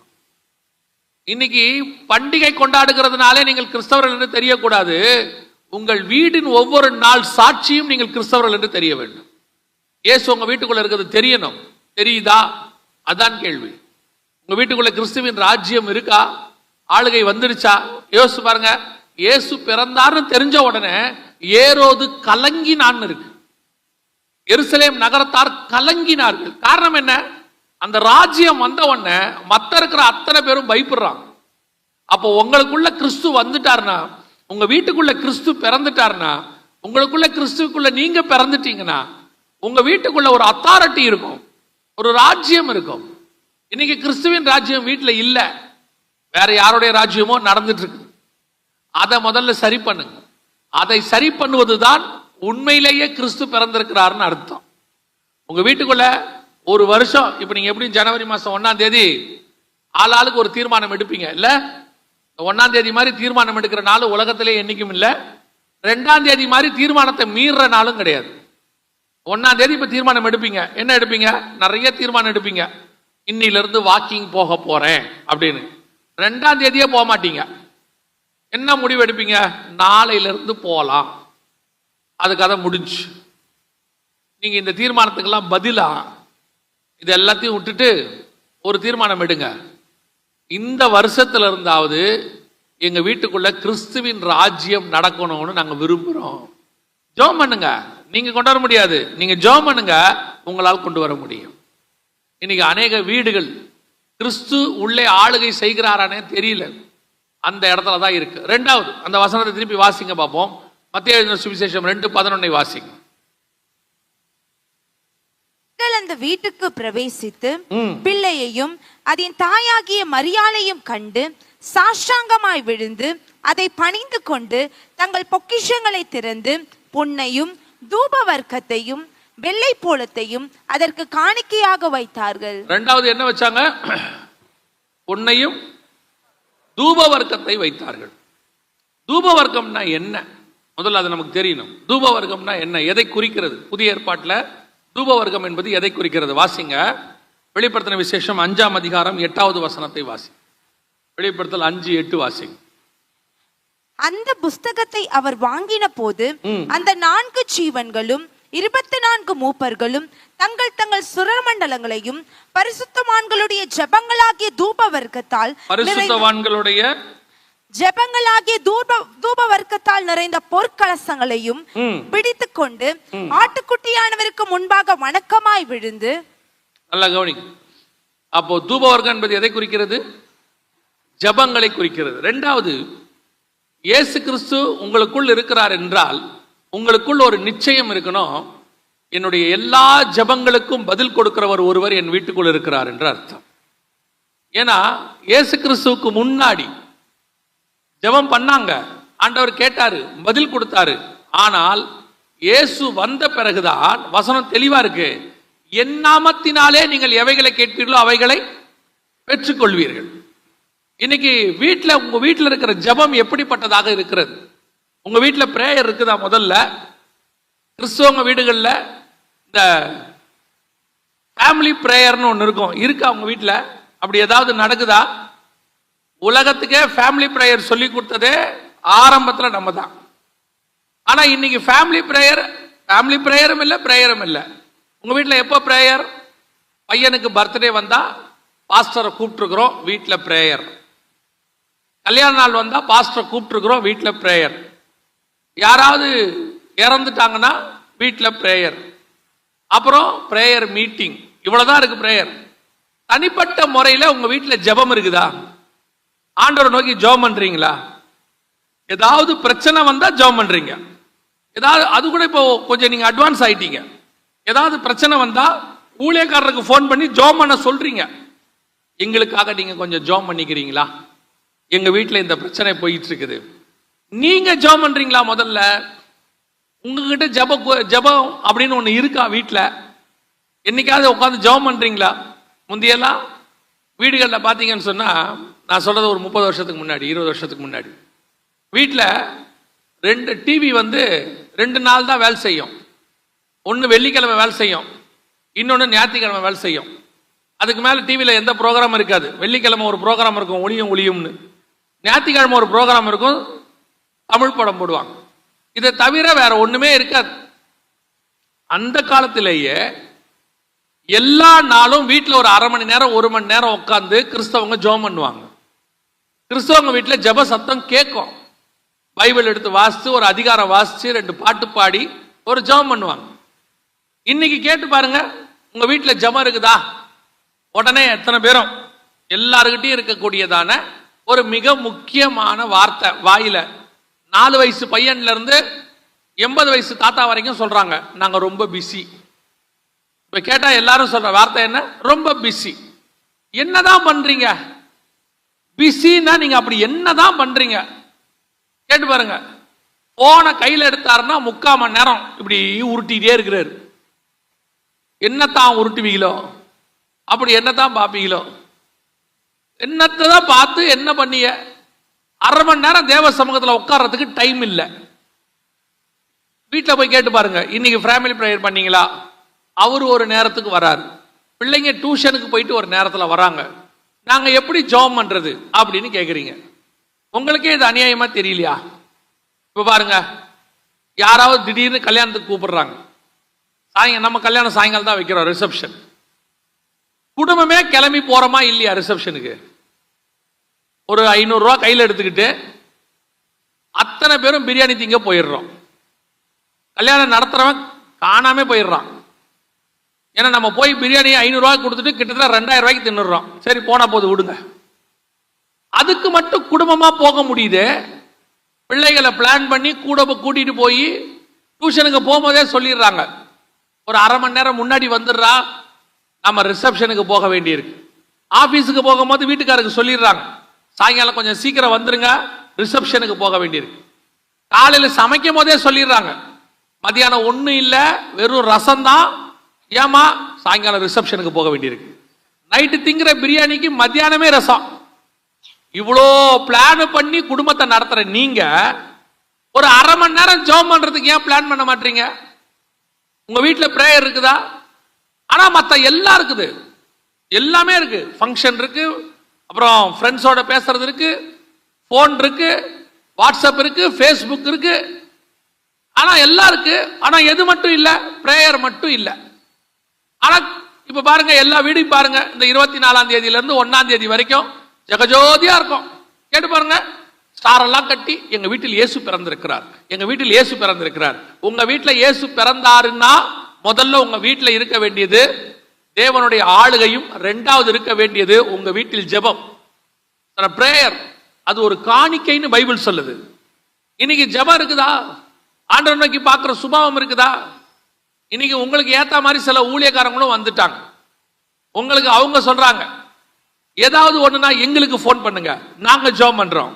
A: இன்னைக்கு பண்டிகை கொண்டாடுகிறதுனாலே நீங்கள் கிறிஸ்தவர்கள் என்று தெரியக்கூடாது. உங்கள் வீடின் ஒவ்வொரு நாள் சாட்சியும் நீங்கள் கிறிஸ்தவர்கள் என்று தெரிய வேண்டும். இயேசு உங்க வீட்டுக்குள்ள இருக்கிறது தெரியணும். தெரியுதா? அதான் கேள்வி. உங்க வீட்டுக்குள்ள கிறிஸ்துவின் ராஜ்யம் இருக்கா? ஆளுகை வந்துடுச்சா? யோசிச்சு பாருங்க. இயேசு பிறந்தார்னு தெரிஞ்ச உடனே ஏரோது கலங்கினான்னு இருக்கு. எருசலேம் நகரத்தார் கலங்கினார்கள். காரணம் என்ன? அந்த ராஜ்யம் வந்த உடனே மத்த இருக்கிற அத்தனை பேரும் பயப்படுறாங்க. அப்போ உங்களுக்குள்ள கிறிஸ்து வந்துட்டார்னா, உங்க வீட்டுக்குள்ள கிறிஸ்து பிறந்துட்டார்னா, உங்களுக்குள்ள கிறிஸ்துக்குள்ள நீங்க பிறந்துட்டீங்கன்னா உங்க வீட்டுக்குள்ள ஒரு அத்தாரிட்டி இருக்கும், ஒரு ராஜ்யம் இருக்கும். இன்னைக்கு கிறிஸ்துவின் ராஜ்யம் வீட்டுல இல்ல, வேற யாருடைய ராஜ்யமோ நடந்துட்டு இருக்கு. அதை முதல்ல சரி பண்ணுங்க. அதை சரி பண்ணுவதுதான் உண்மையிலேயே கிறிஸ்து பிறந்திருக்கிறாருன்னு அர்த்தம். உங்க வீட்டுக்குள்ள ஒரு வருஷம், இப்ப நீங்க எப்படி ஜனவரி மாசம் 1ஆம் தேதி ஆளாளுக்கு ஒரு தீர்மானம் எடுப்பீங்க இல்ல? 1ஆம் தேதி மாதிரி தீர்மானம் எடுக்கிற நாள் உலகத்திலே என்னைக்கும் இல்ல. 2ஆம் தேதி மாதிரி தீர்மானத்தை மீறுற நாளும் கிடையாது. 1ஆம் தேதி இப்ப தீர்மானம் எடுப்பீங்க. என்ன எடுப்பீங்க? நிறைய தீர்மானம் எடுப்பீங்க. இன்னில இருந்து வாக்கிங் போக போறேன் அப்படின்னு. 2ஆம் தேதியே போக மாட்டீங்க. என்ன முடிவு எடுப்பீங்க? நாளையில இருந்து போலாம். அது கதை முடிஞ்சு. நீங்க இந்த தீர்மானத்துக்கெல்லாம் பதிலா இது எல்லாத்தையும் விட்டுட்டு ஒரு தீர்மானம் எடுங்க. இந்த வருஷத்துல இருந்தாவது எங்க வீட்டுக்குள்ள கிறிஸ்துவின் ராஜ்யம் நடக்கணும்னு நாங்க விரும்புறோம். ஜெபம் பண்ணுங்க. நீங்க கொண்டு வர முடியாது, நீங்க ஜெபம் பண்ணுங்க, உங்களால் கொண்டு வர முடியும். இன்னைக்கு அநேக வீடுகள் கிறிஸ்து உள்ளே ஆளுகை செய்கிறாரானே தெரியல, அந்த இடத்துல தான் இருக்கு. 2வது அந்த வசனத்தை திருப்பி வாசிங்க பார்ப்போம். மத்தேயு எழுதின சுவிசேஷம் 2:11 வாசிங்க.
B: அந்த வீட்டுக்கு பிரவேசித்து பிள்ளையையும் அதன் தாயாகிய மரியாளையும் கண்டு சாஷ்டாங்கமாய் விழுந்து அதை பணிந்து கொண்டு தங்கள் பொக்கிஷங்களை திறந்து பொன்னையும் தூப வர்க்கத்தையும் வெள்ளை போலத்தையும் அதற்கு காணிக்கையாக வைத்தார்கள். 2வது
A: என்ன வச்சாங்க? பொன்னையும் தூப வர்க்கத்தை வைத்தார்கள். தூப வர்க்கம்னா என்ன? முதல்ல அது நமக்கு தெரியணும். தூப வர்க்கம்னா என்ன, எதை குறிக்கிறது? புதிய ஏற்பாட்டில் தூப வர்க்கம் என்பது எதை குறிக்கிறது? வாசிங்க. வெளிப்படுத்தின விசேஷம் 5ஆம் அதிகாரம் 8வது வசனத்தை வாசி. வெளிப்படுத்தல் 5:8 வாசிங்க.
B: அந்த புஸ்தகத்தை அவர் வாங்கின போது அந்த 4 ஜீவன்களும் 24 மூப்பர்களும் தங்கள் தங்கள் சுரமண்டலங்களையும் பரிசுத்தவான்களுடைய ஜெபங்களாகிய தூப வர்க்கத்தால் தூப வர்க்கத்தால் நிறைந்த பொற்கலசங்களையும் பிடித்துக் கொண்டு ஆட்டுக்குட்டியானவருக்கு முன்பாக வணக்கமாய் விழுந்து.
A: நல்லா கவனிங்க. அப்போ தூப வர்க்கம் என்பது எதை குறிக்கிறது? ஜெபங்களை குறிக்கிறது. 2வது, இயேசு கிறிஸ்து உங்களுக்குள் இருக்கிறார் என்றால் உங்களுக்குள் ஒரு நிச்சயம் இருக்கணும், என்னுடைய எல்லா ஜெபங்களுக்கும் பதில் கொடுக்கிறவர் ஒருவர் என் வீட்டுக்குள் இருக்கிறார் என்று அர்த்தம். ஏன்னா இயேசு கிறிஸ்துவுக்கு முன்னாடி ஜெபம் பண்ணாங்க, ஆண்டவர் கேட்டாரு, பதில் கொடுத்தாரு. ஆனால் இயேசு வந்த பிறகுதான் வசனம் தெளிவா இருக்கு, என் நாமத்தினாலே நீங்கள் எவைகளை கேட்பீர்களோ அவைகளை பெற்றுக்கொள்வீர்கள். இன்னைக்கு வீட்டில் உங்க வீட்டில் இருக்கிற ஜெபம் எப்படிப்பட்டதாக இருக்கிறது? உங்க வீட்டில் பிரேயர் இருக்குதா? முதல்ல கிறிஸ்தவங்க வீடுகளில் இந்த ஃபேமிலி பிரேயர்னு ஒன்று இருக்கும், இருக்கா உங்க வீட்டில்? அப்படி ஏதாவது நடக்குதா? உலகத்துக்கே ஃபேமிலி பிரேயர் சொல்லி கொடுத்ததே ஆரம்பத்தில் நம்ம தான். ஆனால் இன்னைக்கு ஃபேமிலி பிரேயரும் இல்லை, பிரேயரும் இல்லை. உங்க வீட்டில் எப்போ பிரேயர்? பையனுக்கு பர்த்டே வந்தா பாஸ்டரை கூப்பிட்டுருக்குறோம், வீட்டில் பிரேயர். கல்யாண நாள் வந்தா பாஸ்டரை கூப்பிட்டுருக்குறோம், வீட்டில் பிரேயர். யாராவது இறந்துட்டாங்கன்னா வீட்டில் பிரேயர். அப்புறம் பிரேயர் மீட்டிங். இவ்வளவுதான் இருக்கு பிரேயர். தனிப்பட்ட முறையில் உங்க வீட்டில் ஜெபம் இருக்குதா? ஆண்டவரை நோக்கி ஜெபம் பண்றீங்களா? ஏதாவது பிரச்சனை வந்தா ஜெபம் பண்றீங்க. ஏதாவது அது கூட இப்போ கொஞ்சம் நீங்க அட்வான்ஸ் ஆயிட்டீங்க. ஏதாவது பிரச்சனை வந்தா ஊழியக்காரருக்கு ஃபோன் பண்ணி ஜோம் பண்ண சொல்றீங்க. எங்களுக்காக நீங்க கொஞ்சம் ஜோம் பண்ணிக்கிறீங்களா, எங்க வீட்டில் இந்த பிரச்சனை போயிட்டு இருக்குது. நீங்க ஜோம் பண்றீங்களா? முதல்ல உங்ககிட்ட ஜபம் அப்படின்னு ஒண்ணு இருக்கா வீட்டில்? என்னைக்காவது உட்காந்து ஜெபம் பண்றீங்களா? முந்தியெல்லாம் வீடுகளில் பார்த்தீங்கன்னு சொன்னா, நான் சொல்றது ஒரு 30 வருஷத்துக்கு முன்னாடி, 20 வருஷத்துக்கு முன்னாடி, வீட்டில் 2 டிவி 2 நாள் தான் வேலை செய்யும். ஒன்று வெள்ளிக்கிழமை வேலை செய்யும், இன்னொன்று ஞாயிற்றுக்கிழமை வேலை செய்யும். அதுக்கு மேலே டிவியில் எந்த ப்ரோக்ராம் இருக்காது. வெள்ளிக்கிழமை ஒரு ப்ரோக்ராம் இருக்கும், ஒளியும்னு. ஞாயிற்றுக்கிழமை ஒரு ப்ரோக்ராம் இருக்கும், தமிழ் படம் போடுவாங்க. இதை தவிர வேற ஒண்ணுமே இருக்காது. அந்த காலத்திலேயே எல்லா நாளும் வீட்டில் ஒரு 1/2 மணி நேரம் 1 மணி நேரம் உட்காந்து கிறிஸ்தவங்க ஜெபம் பண்ணுவாங்க. கிறிஸ்தவங்க வீட்டில் ஜெப சத்தம் கேட்கும். பைபிள் எடுத்து வாசித்து, ஒரு அதிகாரம் வாசித்து, 2 பாட்டு பாடி ஒரு ஜெபம் பண்ணுவாங்க. இன்னைக்கு கேட்டு பாருங்க, உங்க வீட்டில் ஜெபம் இருக்குதா? உடனே எத்தனை பேரும் எல்லாருக்கிட்டையும் இருக்கக்கூடியதான ஒரு மிக முக்கியமான வார்த்தை வாயில 4 வயசு பையன்ல இருந்து 80 வயசு தாத்தா வரைக்கும் சொல்றாங்க, நாங்க ரொம்ப பிஸி. இப்ப கேட்டா எல்லாரும் சொல்ற வார்த்தை என்ன? ரொம்ப பிஸி. என்னதான் பண்றீங்க? பிஸின்னா நீங்க அப்படி என்னதான் பண்றீங்க? கேட்டு பாருங்க. போன கையில எடுத்தாருன்னா 3/4 மணி நேரம் இப்படி உருட்டிட்டே இருக்கிறாரு. என்னத்தான் உருட்டுவீங்களோ, அப்படி என்னத்தான் பார்ப்பீங்களோ, என்னத்தை தான் பார்த்து என்ன பண்ணிய? 1/2 மணி நேரம் தேவ சமூகத்தில் உட்கார்றதுக்கு டைம் இல்லை. வீட்டில் போய் கேட்டு பாருங்க, இன்னைக்கு ஃபேமிலி ப்ரேயர் பண்ணீங்களா? அவர் ஒரு நேரத்துக்கு வராரு, பிள்ளைங்க டியூஷனுக்கு போயிட்டு ஒரு நேரத்தில் வராங்க. நாங்க எப்படி ஜெபம் பண்றது அப்படின்னு கேட்குறீங்க. உங்களுக்கே இது அநியாயமா தெரியலையா? இப்போ பாருங்க, யாராவது திடீர்னு கல்யாணத்துக்கு கூப்பிடுறாங்க. நம்ம கல்யாணம் சாயங்காலம் தான் வைக்கிறோம், ரிசப்ஷன். குடும்பமே கிளம்பி போறோமா இல்லையா ரிசப்ஷனுக்கு? ஒரு 500 ரூபா கையில் எடுத்துக்கிட்டு அத்தனை பேரும் பிரியாணி திங்க போயிடுறோம். கல்யாணம் நடத்துறவன் காணாம போயிடுறான். ஏன்னா நம்ம போய் பிரியாணி 500 ரூபாய் கொடுத்துட்டு கிட்டத்தட்ட 2000 ரூபாய்க்கு தின்னுடுறோம். சரி போனா போது விடுங்க. அதுக்கு மட்டும் குடும்பமா போக முடியுது. பிள்ளைகளை பிளான் பண்ணி கூட்டிட்டு போய் டியூஷனுக்கு போகும்போதே சொல்லிடுறாங்க, ஒரு 1/2 மணி நேரம் முன்னாடி வந்துடுறா, நம்ம ரிசப்ஷனுக்கு போக வேண்டியிருக்கு. ஆபீஸுக்கு போகும்போது வீட்டுக்காரருக்கு சொல்லிடுறாங்க, சாயங்காலம் கொஞ்சம் சீக்கிரம் வந்துருங்க, ரிசப்ஷனுக்கு போக வேண்டியிருக்கு. காலையில் சமைக்கும் போதே சொல்லிடுறாங்க, மத்தியானம் ஒன்றும் இல்லை, வெறும் ரசம் தான், ஏமா சாயங்காலம் ரிசப்ஷனுக்கு போக வேண்டியிருக்கு. நைட்டு திங்கிற பிரியாணிக்கு மத்தியானமே ரசம். இவ்வளோ பிளான் பண்ணி குடும்பத்தை நடத்துற நீங்க ஒரு 1/2 மணி நேரம் ஜெபம் பண்றதுக்கு ஏன் பிளான் பண்ண மாட்டீங்க? உங்க வீட்டில் பிரேயர் இருக்குதா? ஆனா மற்ற எல்லாம் இருக்குது, எல்லாமே இருக்கு. ஃபங்க்ஷன் இருக்கு, அப்புறம் ஃப்ரெண்ட்ஸோட பேசுறது இருக்கு, போன் இருக்கு, வாட்ஸ்அப் இருக்கு, ஃபேஸ்புக் இருக்கு, ஆனா எல்லாம் இருக்கு. ஆனா எது மட்டும் இல்ல? பிரேயர் மட்டும் இல்ல. ஆனா இப்ப பாருங்க, எல்லா வீடும் பாருங்க, இந்த 24ஆம் தேதியில இருந்து 1ஆம் தேதி வரைக்கும் ஜெகஜோதியா இருக்கும். கேட்டு பாருங்க, ஸ்டார் எல்லாம் கட்டி எங்க வீட்டில் இயேசு பிறந்திருக்கிறார், எங்க வீட்டில் இயேசு பிறந்திருக்கிறார். உங்க வீட்டில் இயேசு பிறந்தாருன்னா முதல்ல உங்க வீட்டில் இருக்க வேண்டியது தேவனுடைய ஆளுகையும், 2வது இருக்க வேண்டியது உங்க வீட்டில் ஜெபம், பிரேயர். அது ஒரு காணிக்கைன்னு பைபிள் சொல்லுது. இன்னைக்கு ஜெபம் இருக்குதா? ஆண்டவர் நோக்கி பார்க்கிற சுபாவம் இருக்குதா? இன்னைக்கு உங்களுக்கு ஏத்த மாதிரி சில ஊழியக்காரங்களும் வந்துட்டாங்க. உங்களுக்கு அவங்க சொல்றாங்க, ஏதாவது ஒண்ணுனா எங்களுக்கு போன் பண்ணுங்க, நாங்க ஜெபம் பண்றோம்.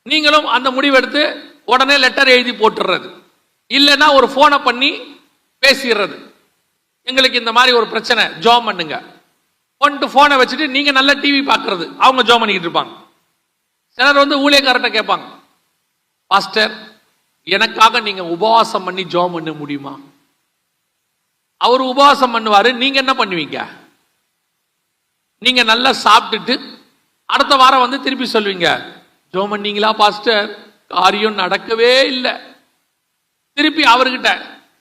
A: நீங்களும் அந்த முடிவெடுத்து உடனே லெட்டர் எழுதி போட்டுறது, இல்லைன்னா ஒரு போனை பண்ணி பேசிடுறது, எங்களுக்கு இந்த மாதிரி ஒரு பிரச்சனை, ஜெபம் பண்ணுங்க. போனை வச்சுட்டு நீங்க நல்ல டிவி பார்க்கறது, அவங்க ஜெபம் பண்ணிக்கிட்டு இருப்பாங்க. சிலர் ஊழியக்காரர்கிட்ட கேட்பாங்க, பாஸ்டர் எனக்காக நீங்க உபவாசம் பண்ணி ஜெபம் பண்ண முடியுமா? அவர் உபவாசம் பண்ணுவாரு, நீங்க என்ன பண்ணுவீங்க? நீங்க நல்லா சாப்பிட்டுட்டு அடுத்த வாரம் திருப்பி சொல்வீங்க, ஜெபம் பண்ணீங்களா பாஸ்டர்? காரியம் நடக்கவே இல்லை. திருப்பி அவர்கிட்ட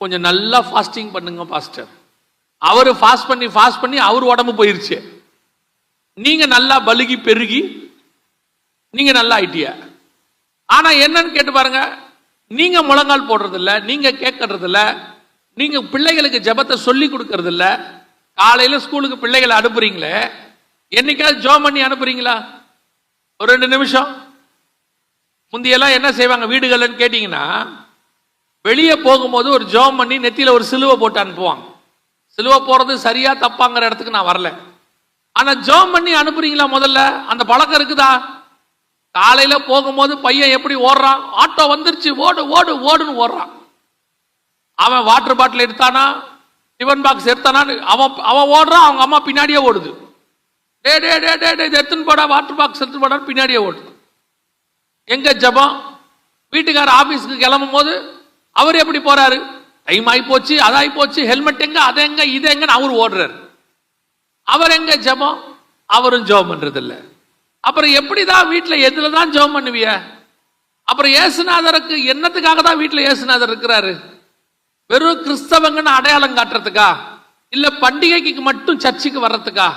A: கொஞ்சம் நல்லா ஃபாஸ்டிங் பண்ணுங்க பாஸ்டர். அவரு ஃபாஸ்ட் பண்ணி அவர் உடம்பு போயிருச்சு. நீங்க நல்லா பலுகி பெருகி நீங்க நல்லா ஆயிட்டிய. ஆனா என்னன்னு கேட்டு பாருங்க, நீங்க முழங்கால் போடுறது இல்ல, நீங்க கேட்கறது இல்ல, நீங்க பிள்ளைகளுக்கு ஜெபத்தை சொல்லி கொடுக்கறது இல்ல. காலையில ஸ்கூலுக்கு பிள்ளைகளை அனுப்புறீங்களே, என்னைக்காவது ஜெபம் பண்ணி அனுப்புறீங்களா? ஒரு 2 நிமிஷம். முந்தியெல்லாம் என்ன செய்வாங்க வீடுகள்னு கேட்டீங்கன்னா, வெளியே போகும்போது ஒரு ஜெபம் பண்ணி நெத்தியில ஒரு சிலுவை போட்டு அனுப்புவாங்க. சிலுவை போறது சரியா தப்பாங்கிற இடத்துக்கு நான் வரல. ஆனா ஜெபம் பண்ணி அனுப்புறீங்களா? முதல்ல அந்த பழக்கம் இருக்குதா? காலையில போகும்போது பையன் எப்படி ஓடுறான், ஆட்டோ வந்துருச்சு ஓடு ஓடு ஓடுன்னு ஓடுறான். அவன் வாட்டர் பாட்டில் எடுத்தானா, டிஃபன் பாக்ஸ் எடுத்தானா, அவன் ஓடுறான், அவங்க அம்மா பின்னாடியே ஓடுது. டே டே டே டே டே எடுத்துன்னு போடா, வாட்டர் பாக்ஸ் எடுத்துன்னு போடா, பின்னாடியே ஓடுது. எங்க ஜெபம்? வீட்டுக்கார ஆபீஸ்க்கு கிளம்பும் போது அவர் எப்படி போறாரு? டைம் ஆகி போச்சு, அதாகி போச்சு, ஹெல்மெட் எங்க, அதை எங்க, இது எங்கன்னு அவர் ஓடுறாரு. அவர் எங்க ஜெபம்? அவரும் ஜெபம் பண்றது இல்லை. அப்புறம் எப்படிதான் வீட்டுல எதுல தான் ஜெபம் பண்ணுவிய? அப்புறம் இயேசுநாதருக்கு என்னத்துக்காக தான் வீட்டுல இயேசுநாதர் இருக்கிறாரு? வெறும் கிறிஸ்தவங்கன்னு அடையாளம் காட்டுறதுக்கா, இல்ல பண்டிகைக்கு மட்டும் சர்ச்சுக்கு வர்றதுக்கா?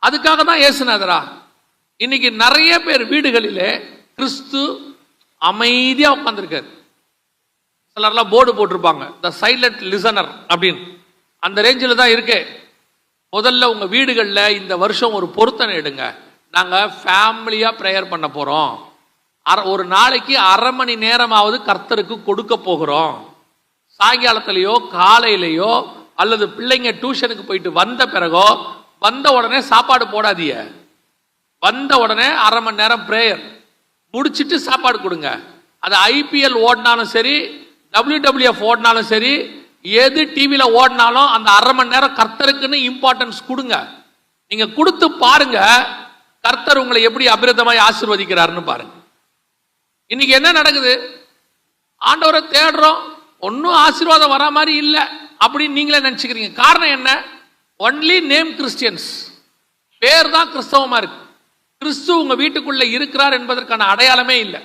A: அதுக்காக தான் இயேசுநாதரா? இன்னைக்கு நிறைய பேர் வீடுகளிலே கிறிஸ்து அமைதியா உட்கார்ந்திருக்காரு. சிலர்லாம் போர்டு போட்டிருப்பாங்க, த சைலண்ட் லிசனர் அப்படின்னு. அந்த ரேஞ்சில் தான் இருக்கு. முதல்ல உங்க வீடுகளில் இந்த வருஷம் ஒரு பொருத்தனை எடுங்க. நாங்க ஃபேமிலியா பிரேயர் பண்ண போறோம். ஒரு நாளைக்கு 1/2 மணி நேரமாவது கர்த்தருக்கு கொடுக்க போகிறோம். சாயங்காலத்திலேயோ காலையிலேயோ அல்லது பிள்ளைங்க டியூஷனுக்கு போயிட்டு வந்த பிறகோ, வந்த உடனே சாப்பாடு போடாதீங்க. வந்த உடனே 1/2 மணி நேரம் பிரேயர் முடிச்சிட்டு சாப்பாடு கொடுங்க. அது ஐபிஎல் ஓடினாலும் சரி, WWF ஓடினாலும் சரி, எது டிவியில ஓடினாலும் அந்த 1/2 மணி நேரம் கர்த்தருக்குன்னு இம்பார்ட்டன்ஸ் கொடுங்க. நீங்க கொடுத்து பாருங்க, கர்த்தர் உங்களை எப்படி அபிரதமாய் ஆசீர்வதிக்கிறாருன்னு பாருங்க. இன்னைக்கு என்ன நடக்குது? ஆண்டவரை தேடுறோம், ஒன்னும் ஆசீர்வாதம் வர மாதிரி இல்லை அப்படின்னு நீங்களே நினைச்சுக்கிறீங்க. காரணம் என்ன? ஒன்லி நேம் கிறிஸ்டியன்ஸ், பேர் தான் கிறிஸ்தவமா இருக்கு. கிறிஸ்து உங்க வீட்டுக்குள்ள இருக்கிறார் என்பதற்கான அடையாளமே இல்லை.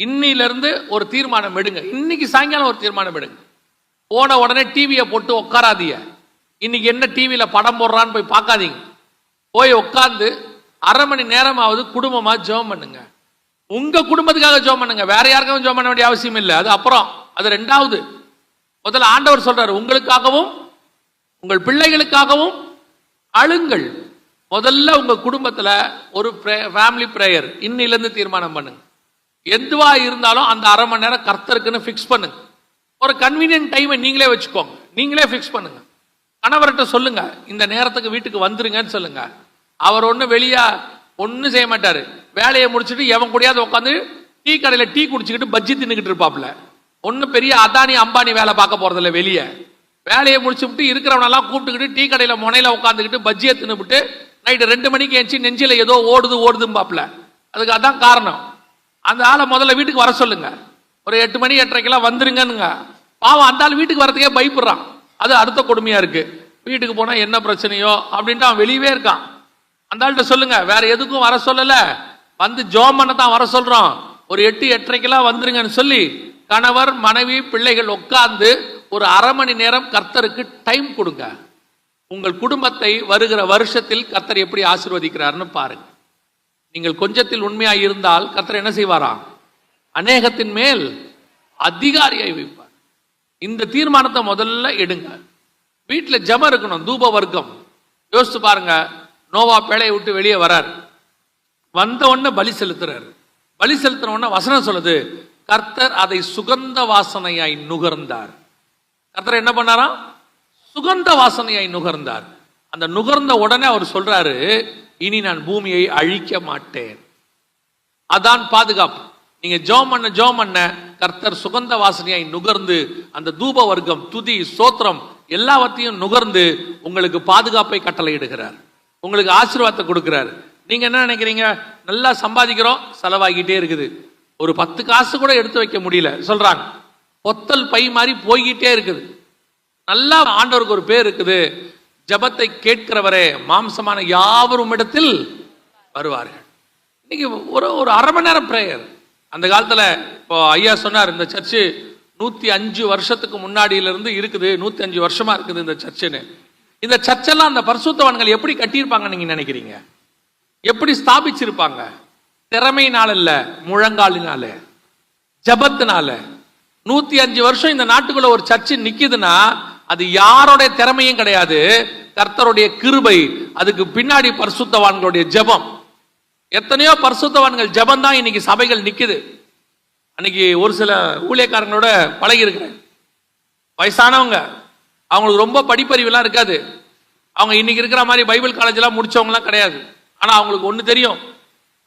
A: இன்னிலிருந்து ஒரு தீர்மானம் எடுங்க. இன்னைக்கு சாயங்காலம் ஒரு தீர்மானம் எடுங்க. போன உடனே டிவியை போட்டு உட்காராதீங்க. இன்னைக்கு என்ன டிவியில படம் போடுறான்னு போய் பார்க்காதீங்க. போய் உட்கார்ந்து 1/2 மணி நேரமாவது குடும்பமா ஜெபம் பண்ணுங்க. உங்க குடும்பத்துக்காக ஜெபம் பண்ணுங்க, வேற யாருக்காகவும் ஜெபம் பண்ண வேண்டிய அவசியம் இல்லை. அது அப்புறம், அது ரெண்டாவது. முதல்ல ஆண்டவர் சொல்றாரு, உங்களுக்காகவும் உங்கள் பிள்ளைகளுக்காகவும் அழுங்கள். முதல்ல உங்க குடும்பத்துல ஒரு ஃபேமிலி பிரேயர் இன்னிலிருந்து தீர்மானம் பண்ணுங்க. எதுவா இருந்தாலும் அந்த 1/2 மணி நேரம் கர்த்தருக்குன்னு ஃபிக்ஸ் பண்ணுங்க. ஒரு கன்வீனியன்ட் டைமை நீங்களே வச்சுக்கோங்க, நீங்களே ஃபிக்ஸ் பண்ணுங்க. கணவர்கிட்ட சொல்லுங்க, இந்த நேரத்துக்கு வீட்டுக்கு வந்துருங்கன்னு சொல்லுங்க. அவர் ஒன்றும் வெளியே ஒன்றும் செய்ய மாட்டாரு. வேலையை முடிச்சுட்டு எவன் கூடயாவது உட்காந்து டீ கடையில் டீ குடிச்சுக்கிட்டு பஜ்ஜி தின்னுக்கிட்டு இருப்பாப்புல. ஒன்றும் பெரிய அதானி அம்பானி வேலை பார்க்க போறதில்ல. வெளியே வேலையை முடிச்சுட்டு இருக்கிறவனெல்லாம் கூப்பிட்டுக்கிட்டு டீ கடையில் முனையில உட்காந்துக்கிட்டு பஜ்ஜியை தின்னுபிட்டு நைட்டு 2 மணிக்கு எஞ்சி நெஞ்சில ஏதோ ஓடுதும்பாப்புல. அதுக்கு அதான் காரணம். அந்த ஆளை முதல்ல வீட்டுக்கு வர சொல்லுங்க. ஒரு 8 மணி 8:30 வந்துருங்க. பாவம், அந்த ஆள் வீட்டுக்கு வரதுக்கே பயப்படுறான். அது அடுத்த கொடுமையா இருக்கு. வீட்டுக்கு போனா என்ன பிரச்சனையோ அப்படின்ட்டு அவன் வெளியவே இருக்கான். அந்த ஆள்கிட்ட சொல்லுங்க, வேற எதுக்கும் வர சொல்லல, வந்து ஜெபம் பண்ண தான் வர சொல்றோம். ஒரு 8 8:30 வந்துருங்கன்னு சொல்லி கணவர் மனைவி பிள்ளைகள் உட்கார்ந்து ஒரு 1/2 மணி நேரம் கர்த்தருக்கு டைம் கொடுங்க. உங்கள் குடும்பத்தை வருகிற வருஷத்தில் கர்த்தர் எப்படி ஆசீர்வதிக்கிறார்னு பாருங்க. நீங்கள் கொஞ்சத்தில் உண்மையாக இருந்தால் கர்த்தர் என்ன செய்வாராம்? அநேகத்தின் மேல் அதிகாரியை வைப்பார். இந்த தீர்மானத்தை முதல்ல எடுங்க. வீட்டில் ஜெபம் இருக்கணும், தூப வர்க்கம். யோசிச்சு பாருங்க, நோவா பேழையை விட்டு வெளியே வரார். வந்த உடனே பலி செலுத்துறாரு. பலி செலுத்தின உடனே வசனம் சொல்லுது, கர்த்தர் அதை சுகந்த வாசனையாய் நுகர்ந்தார். கர்த்தர் என்ன பண்ணாராம்? சுகந்த வாசனையாய் நுகர்ந்தார். அந்த நுகர்ந்த உடனே அவர் சொல்றாரு, இனி நான் பூமியை அழிக்க மாட்டேன். அதான் பாதுகாப்பு. நீங்க ஜெபம் பண்ண கர்த்தர் சுகந்த வாசனையாய் நுகர்ந்து அந்த தூப வர்க்கம், துதி, ஸ்தோத்திரம் எல்லாவற்றையும் நுகர்ந்து உங்களுக்கு பாதுகாப்பை கட்டளையிடுகிறார், உங்களுக்கு ஆசீர்வாதத்தை கொடுக்கிறார். நீங்க என்ன நினைக்கிறீங்க? நல்லா சம்பாதிக்கிறோம், செலவாகிட்டே இருக்குது, ஒரு 10 காசு கூட எடுத்து வைக்க முடியல சொல்றாங்க. பொத்தல் பை மாதிரி போய்கிட்டே இருக்குது. நல்லா ஆண்டவருக்கு ஒரு பேர் இருக்குது, ஜெபத்தை கேட்கிறவரே மாம்சமான யாவரும் இடத்தில் வருவார்கள். இன்னைக்கு ஒரு 1/2 மணி நேரம் பிரேயர். அந்த காலத்துல இப்போ ஐயா சொன்னார், இந்த சர்ச்சு 105 வருஷத்துக்கு முன்னாடியிலிருந்து இருக்குது, 105 வருஷமா இருக்குது இந்த சர்ச்சுன்னு. இந்த சர்ச்செல்லாம் அந்த பரிசுத்தவான்கள் எப்படி கட்டியிருப்பாங்க நீங்க நினைக்கிறீங்க? எப்படி ஸ்தாபிச்சிருப்பாங்க? திறமையினால இல்ல, முழங்காலினால, ஜபத்தினால. 105 வருஷம் இந்த நாட்டுக்குள்ள ஒரு சர்ச்சு நிக்குதுன்னா அது யாரோடைய திறமையும் கிடையாது, கர்த்தருடைய கிருபை. அதுக்கு பின்னாடி பரிசுத்தவான்களுடைய ஜெபம். எத்தனையோ பரிசுத்தவான்கள் ஜெபம் தான் இன்னைக்கு சபைகள் நிக்குது. அன்னைக்கு ஒரு சில ஊழியக்காரங்களோட பழகி இருக்கிறேன். வயசானவங்க அவங்களுக்கு ரொம்ப படிப்பறிவுலாம் இருக்காது. அவங்க இன்னைக்கு இருக்கிற மாதிரி பைபிள் காலேஜ்லாம் முடிச்சவங்கலாம் கிடையாது. ஆனா அவங்களுக்கு ஒண்ணு தெரியும்.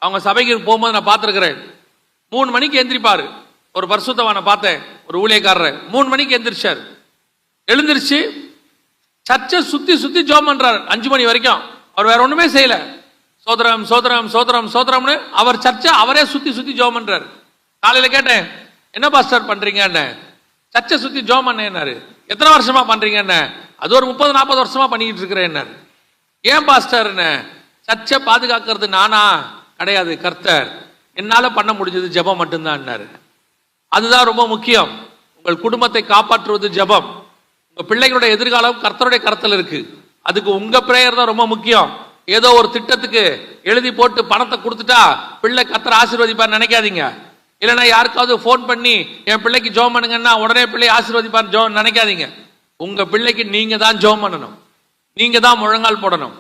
A: அவங்க சபைக்கு போகும்போது நான் பார்த்துருக்கிறேன், 3 மணிக்கு எந்திரிப்பாரு. ஒரு பரிசுத்தவானை பார்த்தேன், ஒரு ஊழியக்காரரை 3 மணிக்கு எந்திரிச்சார். எழுந்திருச்சு சர்ச்சை சுத்தி சுத்தி ஜெபம் பண்றாரு 5 மணி வரைக்கும். அவர் வேற ஒண்ணுமே செய்யல. சோதரம் சோதரம் சோதரம் சோதரம்னு அவர் சர்ச்சை அவரே சுத்தி சுத்தி ஜெபம் பண்றாரு. காலையில கேட்டேன், என்ன பாஸ்டர் பண்றீங்க? சர்ச்சை சுத்தி ஜெபம் பண்ணேன்னாரு. எத்தனை வருஷமா பண்றீங்க? அது ஒரு 30-40 வருஷமா பண்ணிக்கிட்டு இருக்கிறேன். ஏன் பாஸ்டர்? சர்ச்சை பாதுகாக்கிறது நானா? கிடையாது, கர்த்தர். என்னால பண்ண முடிஞ்சது ஜெபம் மட்டும்தான். அதுதான் ரொம்ப முக்கியம். உங்கள் குடும்பத்தை காப்பாற்றுவது ஜெபம். உங்க பிள்ளைகளுடைய எதிர்காலம் கர்த்தருடைய கருத்தில் இருக்கு. அதுக்கு உங்க பிரேயர் தான் ரொம்ப முக்கியம். ஏதோ ஒரு திட்டத்துக்கு எழுதி போட்டு பணத்தை கொடுத்துட்டா பிள்ளை கர்த்தர் ஆசீர்வதிப்பார் நினைக்காதீங்க. இல்லைன்னா யாருக்காவது போன் பண்ணி என் பிள்ளைக்கு ஜெபம் பண்ணுங்கன்னா உடனே பிள்ளை ஆசீர்வதிப்பார் ஜெபம் நினைக்காதீங்க. உங்க பிள்ளைக்கு நீங்க தான் ஜெபம் பண்ணணும், நீங்க தான் முழங்கால் போடணும்,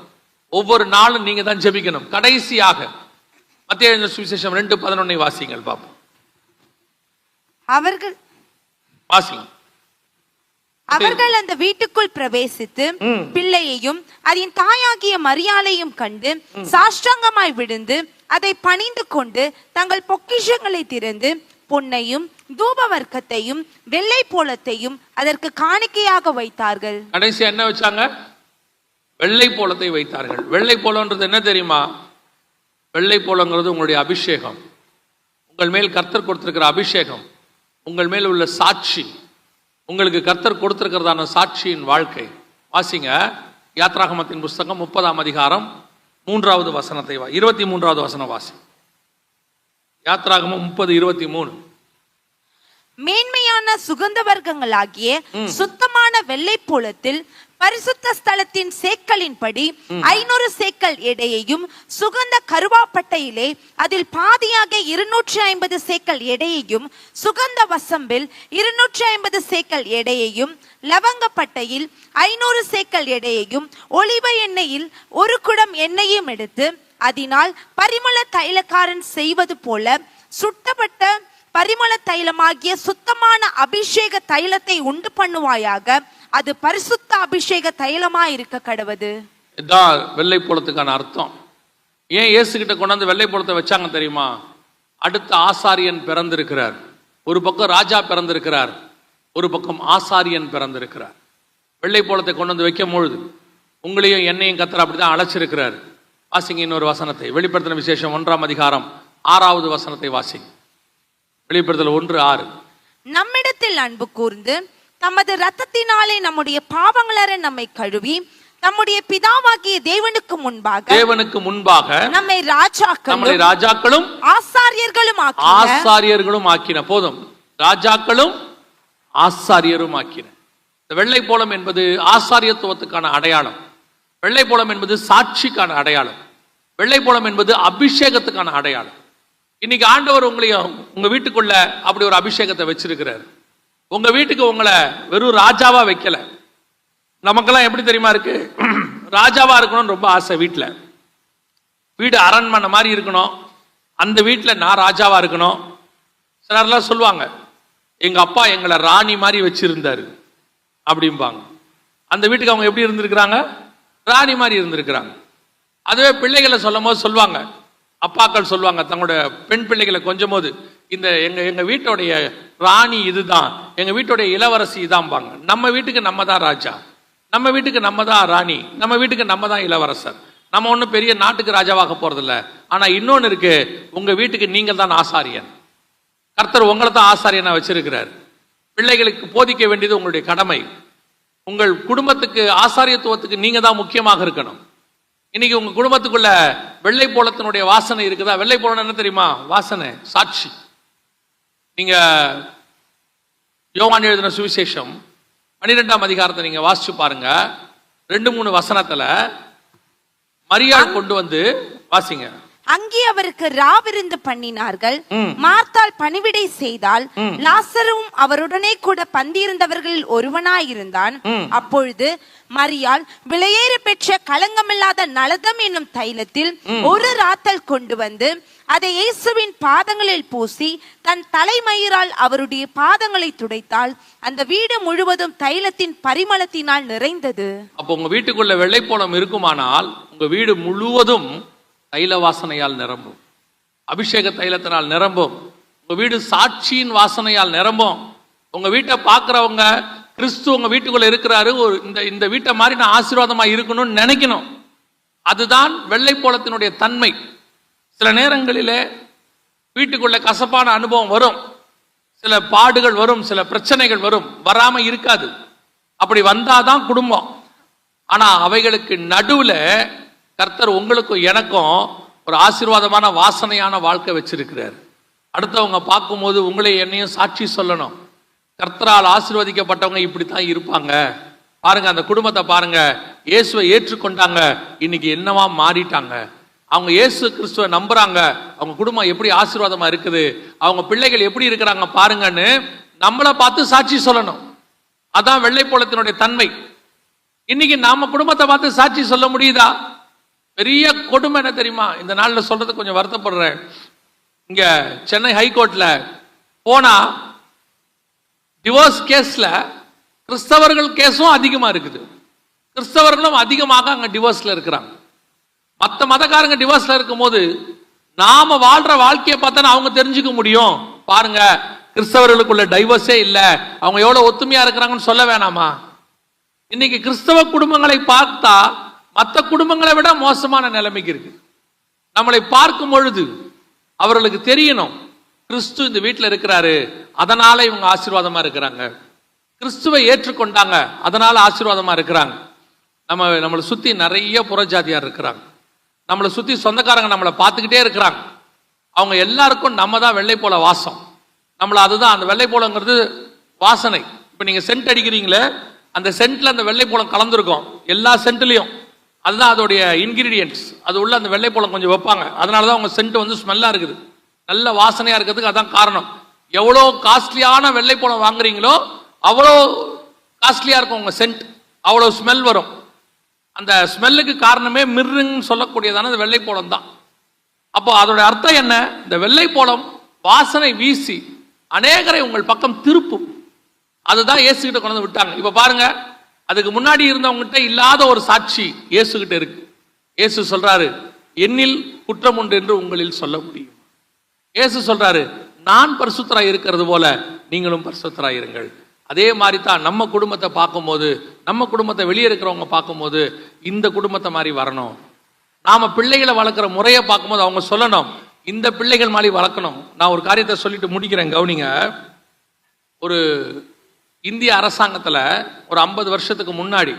A: ஒவ்வொரு நாளும் நீங்க தான் ஜெபிக்கணும். கடைசியாக மத்தேயு எழுதின சுவிசேஷம் 2:11 வாசிங்கள் பாப்போம்.
B: அவர்கள் அந்த வீட்டுக்குள் பிரவேசித்து பிள்ளையையும் அதன் தாயாகிய மரியாளையும் கண்டு சாஷ்டாங்கமாய் விழுந்து அதை பணிந்து கொண்டு தங்கள் பொக்கிஷங்களை திறந்து பொன்னையும் தூப வர்க்கத்தையும் வெள்ளை போலத்தையும் அதற்கு காணிக்கையாக வைத்தார்கள்.
A: கடைசி என்ன வச்சாங்க? வெள்ளை போலத்தை வைத்தார்கள். வெள்ளை போலன்றது என்ன தெரியுமா? வெள்ளை போலங்கிறது உங்களுடைய அபிஷேகம். உங்கள் மேல் கர்த்தர் கொடுத்திருக்கிற அபிஷேகம், உங்கள் மேல் உள்ள சாட்சி, உங்களுக்கு கர்த்தர் கொடுத்திருக்கிறதான சாட்சியின் வாழ்க்கை. வாசிங்க யாத்ராகமத்தின் புஸ்தகம் 30ஆம் அதிகாரம் 3வது வசனத்தை 23வது வசனம் வாசி. யாத்ராகமம் 30:23.
B: மேன்மையான சுகந்த வர்க்கங்களாகிய சுத்தமான வெள்ளை போலத்தில் பரிசுத்த ஸ்தலத்தின் சேக்கலின்படி 500 சேக்கல் எடையையும் சுகந்த கருவாப்பட்டையிலே அதில் பாதியாக 250 சேக்கல் எடையையும் சுகந்த வசம்பில் 250 சேக்கல் எடையையும் லவங்கப்பட்டையில் 500 சேக்கல் எடையையும் ஒலிவ எண்ணெயில் 1 குடம் எண்ணெயும் எடுத்து அதனால் பரிமள தைலக்காரன் செய்வது போல சுட்டப்பட்ட பரிமள தைலமாகிய சுத்தமான அபிஷேக தைலத்தை உண்டு பண்ணுவாயாக. அது பரிசுத்த அபிஷேக தைலமா இருக்க கடவது.
A: இதான் வெள்ளை போலத்துக்கான அர்த்தம். ஏன் இயேசு கிட்ட கொண்டாந்து வெள்ளை போலத்தை வச்சாங்க தெரியுமா? அடுத்த ஆசாரியன் பிறந்திருக்கிறார். ஒரு பக்கம் ராஜா பிறந்திருக்கிறார், ஒரு பக்கம் ஆசாரியன் பிறந்திருக்கிறார். வெள்ளை போலத்தை கொண்டு வந்து வைக்கும் பொழுது உங்களையும் என்னையும் கர்த்தர் அப்படிதான் அழைச்சிருக்கிறார். வாசிங்க இன்னொரு வசனத்தை, வெளிப்படுத்தின விசேஷம் 1ஆம் அதிகாரம் 6வது வசனத்தை வாசிங்க. வெளிப்படுத்தல் 1:6.
B: நம்மிடத்தில் அன்பு கூர்ந்து தமது இரத்தத்தினாலே நம்முடைய பாவங்களற நம்மை கழுவி நம்முடைய பிதாவாகிய தேவனுக்கு முன்பாக நம்மை ராஜாக்களும் ஆசாரியர்களும் ஆக்கின. போதும், ராஜாக்களும் ஆசாரியரும் ஆக்கின. இந்த வெள்ளை போலம் என்பது ஆசாரியத்துவத்துக்கான அடையாளம். வெள்ளை போலம் என்பது சாட்சிக்கான அடையாளம். வெள்ளை போலம் என்பது அபிஷேகத்துக்கான அடையாளம். இன்னைக்கு ஆண்டவர் உங்களையும் உங்க வீட்டுக்குள்ள அப்படி ஒரு அபிஷேகத்தை வச்சிருக்கிறார். உங்க வீட்டுக்கு உங்களை வெறும் ராஜாவா வைக்கல. நமக்கெல்லாம் எப்படி தெரியுமா இருக்கு? ராஜாவா இருக்கணும்னு ரொம்ப ஆசை. வீடு அரண்மனை மாதிரி இருக்கணும், அந்த வீட்டில் நான் ராஜாவா இருக்கணும். சிலர்லாம் சொல்லுவாங்க, எங்க அப்பா எங்களை ராணி மாதிரி வச்சிருந்தாரு அப்படிம்பாங்க. அந்த வீட்டுக்கு அவங்க எப்படி இருந்திருக்கிறாங்க? ராணி மாதிரி இருந்திருக்கிறாங்க. அதுவே பிள்ளைகளை சொல்லும் போது சொல்லுவாங்க, அப்பாக்கள் சொல்லுவாங்க தங்களுடைய பெண் பிள்ளைகளை கொஞ்சம் போது, இந்த எங்க வீட்டுடைய ராணி இதுதான், எங்க வீட்டுடைய இளவரசி இதான்பாங்க. நம்ம வீட்டுக்கு நம்ம தான் ராஜா, நம்ம வீட்டுக்கு நம்ம தான் ராணி, நம்ம வீட்டுக்கு நம்ம தான் இளவரசர். நம்ம ஒன்றும் பெரிய நாட்டுக்கு ராஜாவாக போறதில்ல. ஆனா இன்னொன்னு இருக்கு, உங்க வீட்டுக்கு நீங்கள் தான் ஆசாரியன். கர்த்தர் உங்களை தான் ஆசாரியனா வச்சிருக்கிறார். பிள்ளைகளுக்கு போதிக்க வேண்டியது உங்களுடைய கடமை. உங்கள் குடும்பத்துக்கு ஆசாரியத்துவத்துக்கு நீங்க தான் முக்கியமாக இருக்கணும். இன்னைக்கு உங்க குடும்பத்துக்குள்ள வெள்ளை போலத்தினுடைய வாசனை இருக்குதா? வெள்ளை போலம் என்ன தெரியுமா? வாசனை, சாட்சி. நீங்க யோவான் எழுதின சுவிசேஷம் 12ஆம் அதிகாரத்தை நீங்க வாசிச்சு பாருங்க. 2-3 வசனத்துல மரியாள் கொண்டு வந்து வாசிங்க. அங்கே அவருக்கு ராவிருந்து பண்ணினார்கள். மார்த்தாள் பணிவிடை செய்தால், லாசரும் அவருடனே கூட பந்தியிருந்தவர்களில் ஒருவனாயிருந்தான். அப்பொழுது மரியாள் விலையேற பெற்ற களங்கமில்லாத நலதம் என்னும் தைலத்தில் ஒரு ராத்தல் கொண்டு வந்து அதை இயேசுவின் பாதங்களில் பூசி தன் தலைமயிரால் அவருடைய பாதங்களை துடைத்தாள். அந்த வீடு முழுவதும் தைலத்தின் பரிமளத்தினால் நிறைந்தது.
A: அப்போ உங்க வீட்டுக்குள்ள வெள்ளைப்போளம் இருக்குமானால் உங்க வீடு முழுவதும் தைல வாசனையால் நிரம்பும், அபிஷேக தைலத்தினால் நிரம்பும். உங்க வீடு சாட்சியின் வாசனையால் நிரம்பும். உங்க வீட்டை பார்க்கிறவங்க கிறிஸ்து உங்க வீட்டுக்குள்ள இருக்கிறாரு, ஒரு இந்த வீட்டை மாதிரி நான் ஆசீர்வாதமா இருக்கணும்னு நினைக்கணும். அதுதான் வெள்ளைப்போளத்தினுடைய தன்மை. சில நேரங்களிலே வீட்டுக்குள்ள கசப்பான அனுபவம் வரும், சில பாடுகள் வரும், சில பிரச்சனைகள் வரும், வராம இருக்காது. அப்படி வந்தாதான் குடும்பம். ஆனா அவைகளுக்கு நடுவுல கர்த்தர் உங்களுக்கும் எனக்கும் ஒரு ஆசீர்வாதமான வாசனையான வாழ்க்கை வச்சிருக்கிறார். அடுத்தவங்க பார்க்கும்போது உங்களை என்னையும் சாட்சி சொல்லணும். கர்த்தரால் ஆசீர்வதிக்கப்பட்டவங்க இப்படித்தான் இருப்பாங்க. பாருங்க, அந்த குடும்பத்தை பாருங்க, இயேசுவை ஏற்றுக்கொண்டாங்க, இன்னைக்கு என்னவா மாறிட்டாங்க. அவங்க இயேசு கிறிஸ்துவை நம்புறாங்க, அவங்க குடும்பம் எப்படி ஆசீர்வாதமா இருக்குது, அவங்க பிள்ளைகள் எப்படி இருக்கிறாங்க பாருங்கன்னு நம்மளை பார்த்து சாட்சி சொல்லணும். அதான் வெள்ளைப்போளத்தினுடைய தன்மை. இன்னைக்கு நாம குடும்பத்தை பார்த்து சாட்சி சொல்ல முடியுதா? பெரிய கொடுமை என்ன தெரியுமா? இந்த நாள்ல சொல்றது கொஞ்சம் வருத்தப்படுறேன். இங்க சென்னை ஹைகோர்ட்ல போனா டிவோர்ஸ் கேஸ்ல கிறிஸ்தவர்கள் கேஸும் அதிகமா இருக்குது. கிறிஸ்தவர்களும் அதிகமாக அங்க டிவோர்ஸ்ல இருக்கிறாங்க. மற்ற மதக்காரங்க டிவோர்ஸ்ல இருக்கும் போது நாம வாழ்ற வாழ்க்கையை பார்த்தா அவங்க தெரிஞ்சுக்க முடியும். பாருங்க, கிறிஸ்தவர்களுக்குள்ள டைவர்ஸே இல்ல, அவங்க எவ்வளவு ஒத்துமையா இருக்கிறாங்கன்னு சொல்ல வேணாமா? இன்னைக்கு கிறிஸ்தவ குடும்பங்களை பார்த்தா மற்ற குடும்பங்களை விட மோசமான நிலைமைக்கு இருக்கு. நம்மளை பார்க்கும் பொழுது அவர்களுக்கு தெரியணும், கிறிஸ்து இந்த வீட்டில் இருக்கிறாரு, அதனால இவங்க ஆசீர்வாதமா இருக்கிறாங்க. கிறிஸ்துவை ஏற்றுக்கொண்டாங்க, அதனால ஆசீர்வாதமா இருக்கிறாங்க. நம்மளை சுத்தி நிறைய புறஜாதியார் இருக்கிறாங்க. நம்மளை சுத்தி சொந்தக்காரங்க நம்மளை பார்த்துக்கிட்டே இருக்கிறாங்க. அவங்க எல்லாருக்கும் நம்ம தான் வெள்ளை போல வாசம். அதுதான் அந்த வெள்ளை போலங்கிறது வாசனை. இப்ப நீங்க சென்ட் அடிக்கிறீங்களே, அந்த சென்ட்ல அந்த வெள்ளை போலம் கலந்துருக்கும் எல்லா சென்ட்லயும். அதுதான் அதோடைய இன்கிரீடியன்ட்ஸ். அது உள்ள அந்த வெள்ளை போலம் கொஞ்சம் வைப்பாங்க. அதனாலதான் உங்க சென்ட் ஸ்மெல்லா இருக்குது, நல்ல வாசனையா இருக்கிறதுக்கு அதான் காரணம். எவ்வளோ காஸ்ட்லியான வெள்ளை போலம் வாங்குறீங்களோ அவ்வளோ காஸ்ட்லியா இருக்கும் உங்க சென்ட், அவ்வளோ ஸ்மெல் வரும். அந்த ஸ்மெல்லுக்கு காரணமே மிர்ருன்னு சொல்லக்கூடியதான அந்த வெள்ளை போலம் தான். அப்போ அதோட அர்த்தம் என்ன? இந்த வெள்ளை போலம் வாசனை வீசி அநேகரை உங்கள் பக்கம் திருப்பும். அதுதான் இயேசு கிட்ட கொண்டு வந்து விட்டாங்க. இப்ப பாருங்க, அதுக்கு முன்னாடி இருந்தவங்ககிட்ட இல்லாத ஒரு சாட்சி இயேசு கிட்ட இருக்கு. இயேசு சொல்றாரு, என்னில் குற்றம் உண்டு என்று உங்களில் சொல்ல முடியும். இயேசு சொல்றாரு, நான் பரிசுத்தராய் இருக்கிறது போல நீங்களும் பரிசுத்தராய் இருங்கள். அதே மாதிரி தான் நம்ம குடும்பத்தை பார்க்கும்போது, நம்ம குடும்பத்தை வெளியே இருக்கிறவங்க பார்க்கும்போது இந்த குடும்பத்தை மாதிரி வரணும். நாம பிள்ளைகளை வளர்க்குற முறையை பார்க்கும்போது அவங்க சொல்லணும், இந்த பிள்ளைகள் மாதிரி வளர்க்கணும். நான் ஒரு காரியத்தை சொல்லிட்டு முடிக்கிறேன், கவனிங்க. ஒரு இந்திய அரசாங்கத்தில் ஒரு 50 வருஷத்துக்கு முன்னாடி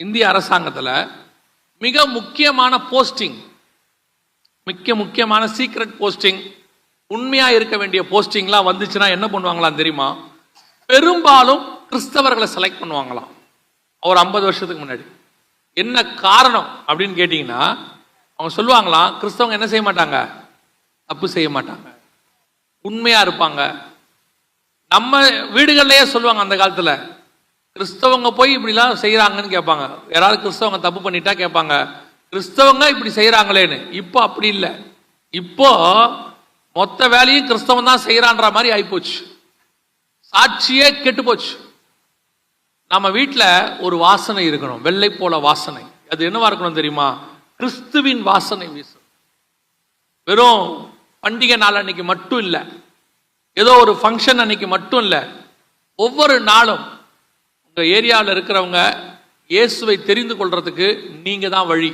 A: இந்திய அரசாங்கத்தில் மிக முக்கியமான போஸ்டிங், முக்கியமான சீக்ரெட் போஸ்டிங், உண்மையா இருக்க வேண்டிய போஸ்டிங்லாம் வந்துச்சுன்னா என்ன பண்ணுவாங்களாம் தெரியுமா? பெரும்பாலும் கிறிஸ்தவர்களை செலக்ட் பண்ணுவாங்களாம். ஒரு 50 வருஷத்துக்கு முன்னாடி. என்ன காரணம் அப்படின்னு கேட்டீங்கன்னா, அவங்க சொல்லுவாங்களாம், கிறிஸ்தவங்க என்ன செய்ய மாட்டாங்க, தப்பு செய்ய மாட்டாங்க, உண்மையா இருப்பாங்க. நம்ம வீடுகள்லயே சொல்லுவாங்க, அந்த காலத்துல கிறிஸ்தவங்க போய் இப்படிலாம் செய்யறாங்கன்னு கேட்பாங்க. யாராவது கிறிஸ்தவங்க தப்பு பண்ணிட்டா கேட்பாங்க, கிறிஸ்தவங்க இப்படி செய்யறாங்களேன்னு. இப்போ அப்படி இல்லை. இப்போ மொத்த வேலையும் கிறிஸ்தவன் தான் செய்யறான்ற மாதிரி ஆயிப்போச்சு. சாட்சியே கெட்டு போச்சு. நம்ம வீட்டில் ஒரு வாசனை இருக்கணும், வெள்ளை போல வாசனை. அது என்னவா இருக்கணும் தெரியுமா? கிறிஸ்துவின் வாசனை வீசும். வெறும் பண்டிகை நாள் அன்னைக்கு மட்டும் இல்லை, ஏதோ ஒரு ஃபங்க்ஷன் அன்னைக்கு மட்டும் இல்லை, ஒவ்வொரு நாளும் உங்க ஏரியாவில் இருக்கிறவங்க இயேசுவை தெரிந்து கொள்றதுக்கு நீங்க தான் வழி.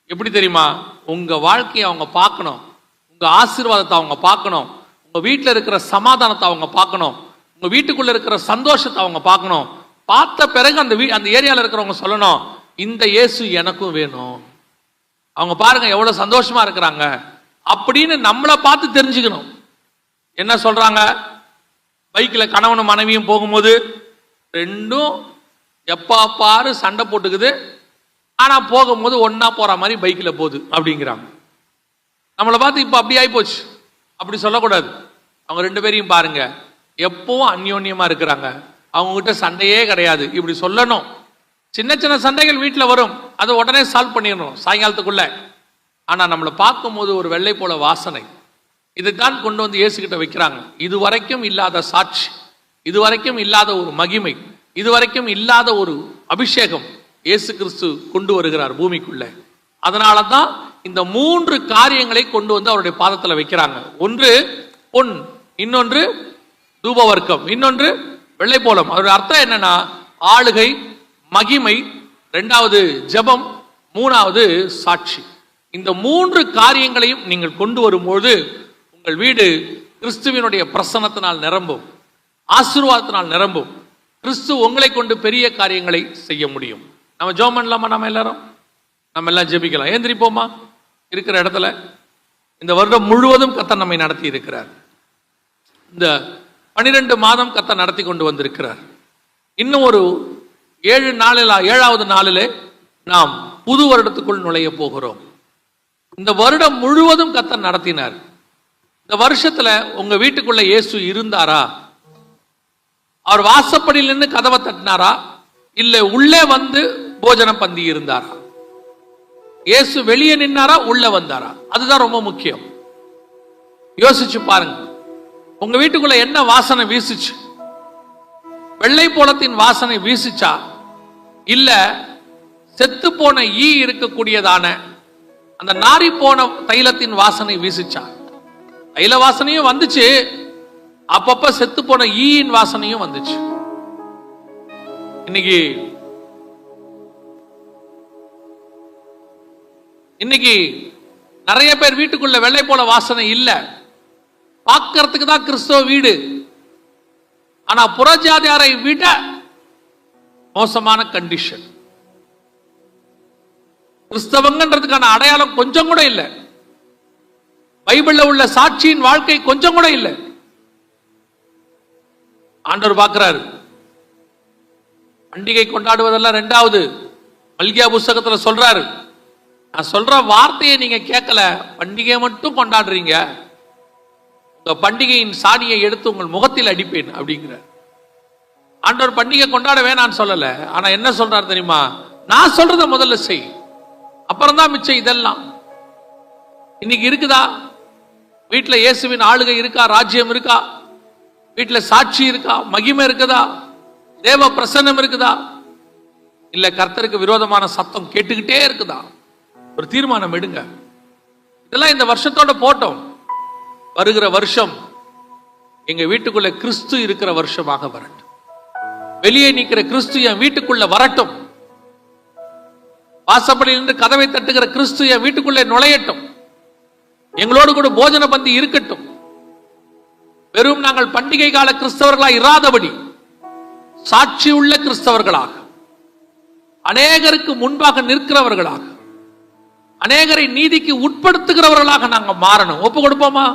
A: எப்படி தெரியுமா? உங்க வாழ்க்கையை அவங்க பார்க்கணும், உங்க ஆசீர்வாதத்தை அவங்க பார்க்கணும், உங்க வீட்டில் இருக்கிற சமாதானத்தை அவங்க பார்க்கணும், உங்க வீட்டுக்குள்ள இருக்கிற சந்தோஷத்தை அவங்க பார்க்கணும். பார்த்த பிறகு அந்த ஏரியாவில் இருக்கிறவங்க சொல்லணும், இந்த இயேசு எனக்கும் வேணும். அவங்க பாருங்க எவ்வளவு சந்தோஷமா இருக்கிறாங்க அப்படின்னு நம்மளை பார்த்து தெரிஞ்சுக்கணும். என்ன சொல்றாங்க? பைக்கில் கணவனும் மனைவியும் போகும்போது ரெண்டும் எப்பா பாரு சண்டை போட்டுக்குது, ஆனா போகும்போது ஒன்னா போற மாதிரி பைக்கில் போகுது அப்படிங்கிறாங்க. நம்மளை பார்த்து இப்போ அப்படி ஆகி போச்சு, அப்படி சொல்லக்கூடாது. அவங்க 2 பேரையும் பாருங்க, எப்பவும் அந்யோன்யமா இருக்கிறாங்க, அவங்க கிட்ட சண்டையே கிடையாது, இப்படி சொல்லணும். சின்ன சின்ன சண்டைகள் வீட்டில் வரும், அதை உடனே சால்வ் பண்ணிடணும் சாயங்காலத்துக்குள்ள. ஆனா நம்மளை பார்க்கும்போது ஒரு வெள்ளை போல வாசனை, இதைத்தான் கொண்டு வந்து இயேசுகிட்ட வைக்கிறாங்க. இதுவரைக்கும் இல்லாத சாட்சி, இதுவரைக்கும் இல்லாத ஒரு மகிமை, இதுவரைக்கும் இல்லாத ஒரு அபிஷேகம் இயேசு கிறிஸ்து கொண்டு வருகிறார் பூமிக்குள்ள. அதனால தான் இந்த 3 காரியங்களை கொண்டு வந்து அவருடைய பாதத்தில் வைக்கிறாங்க. ஒன்று பொன், இன்னொன்று தூபவர்க்கம், இன்னொன்று வெள்ளை போலம். அதோட அர்த்தம் என்னன்னா ஆளுகை, மகிமை, 2வது ஜெபம், 3வது சாட்சி. இந்த 3 காரியங்களையும் நீங்கள் கொண்டு வரும்போது உங்கள் வீடு கிறிஸ்துவினுடைய பிரசன்னத்தினால் நிரம்பும், ஆசீர்வாதத்தினால் நிரம்பும். கிறிஸ்து உங்களை கொண்டு பெரிய காரியங்களை செய்ய முடியும். நம்ம ஜெபம் பண்ணலாமா? நம்ம எல்லாம் ஜெபிக்கலாம். ஏந்திரிப்போமா இருக்கிற இடத்துல. இந்த வருடம் முழுவதும் கர்த்தர் நம்மை நடத்தி இருக்கிறார். இந்த 12 மாதம் கர்த்தர் நடத்தி கொண்டு வந்திருக்கிறார். இன்னும் ஒரு 7வது நாளிலே நாம் புது வருடத்துக்குள் நுழைய போகிறோம். இந்த வருடம் முழுவதும் கர்த்தர் நடத்தினார். இந்த வருஷத்துல உங்க வீட்டுக்குள்ள இயேசு இருந்தாரா? அவர் வாசப்படியில் நின்று கதவை தட்டினாரா? இல்ல உள்ளே வந்து போஜன பந்தி இருந்தாரா? இயேசு வெளியே நின்னாரா, உள்ள வந்தாரா? அதுதான் ரொம்ப முக்கியம். யோசிச்சு பாருங்க, உங்க வீட்டுக்குள்ள என்ன வாசனை வீசுச்சு? வெள்ளை போலத்தின் வாசனை வீசுச்சா, இல்ல செத்து போன ஈ இருக்கக்கூடியதான அந்த நாரி போன தைலத்தின் வாசனை வீசுச்சா? தைல வாசனையும் வந்துச்சு, அப்பப்ப செத்து போன ஈயின் வாசனையும் வந்துச்சு. இன்னைக்கு நிறைய பேர் வீட்டுக்குள்ள வெள்ளை போல வாசனை இல்ல, பார்க்கறதுக்கு தான் கிறிஸ்தவ வீடு, ஆனா புறஜாதியாரை விட மோசமான கண்டிஷன். கிறிஸ்தவங்கன்றதுக்கான அடையாளம் கொஞ்சம் கூட இல்லை. பைபிள்ல உள்ள சாட்சியின் வாழ்க்கை கொஞ்சம் கூட இல்லை. ஆண்டவர் பார்க்கிறாரு. பண்டிகை கொண்டாடுவதெல்லாம் 2வது மல்கியா புஸ்தகத்துல சொல்றாரு. நான் சொல்ற வார்த்தையை நீங்க கேட்கல, பண்டிகை மட்டும் கொண்டாடுறீங்க, உங்க பண்டிகையின் சாணியை எடுத்து உங்கள் முகத்தில் அடிப்பேன் அப்படிங்கிறார். ஆண்டவர் பண்டிகை கொண்டாட வேணான்னு சொல்லல, ஆனா என்ன சொல்றாரு தெரியுமா? நான் சொல்றத முதல்ல செய், அப்புறம் தான் மிச்சம் இதெல்லாம். இன்னைக்கு இருக்குதா வீட்டுல இயேசுவின் ஆளுகை இருக்கா? ராஜ்யம் இருக்கா? வீட்டுல சாட்சி இருக்கா? மகிமை இருக்குதா? தேவ பிரசன்னம் இருக்குதா? இல்ல கர்த்தருக்கு விரோதமான சத்தம் கேட்டுக்கிட்டே இருக்குதா? ஒரு தீர்மானம் எடுங்க. இதெல்லாம் இந்த வருஷத்தோட போட்டோம். வருகிற வருஷம் எங்க வீட்டுக்குள்ள கிறிஸ்து இருக்கிற வருஷமாக வரட்டும். வெளியே நிற்கிற கிறிஸ்து என் வீட்டுக்குள்ள வரட்டும். வாசப்படியில் நின்று கதவை தட்டுகிற கிறிஸ்து என் வீட்டுக்குள்ளே நுழையட்டும். எங்களோடு கூட போஜன பந்தி இருக்கட்டும். வெறும் நாங்கள் பண்டிகை கால கிறிஸ்தவர்களாக இராதபடி சாட்சி உள்ள கிறிஸ்தவர்களாக, அநேகருக்கு முன்பாக நிற்கிறவர்களாக, அநேகரை நீதிக்கு உட்படுத்துகிறவர்களாக நாங்க மாறணும். ஒப்பு கொடுப்போமா?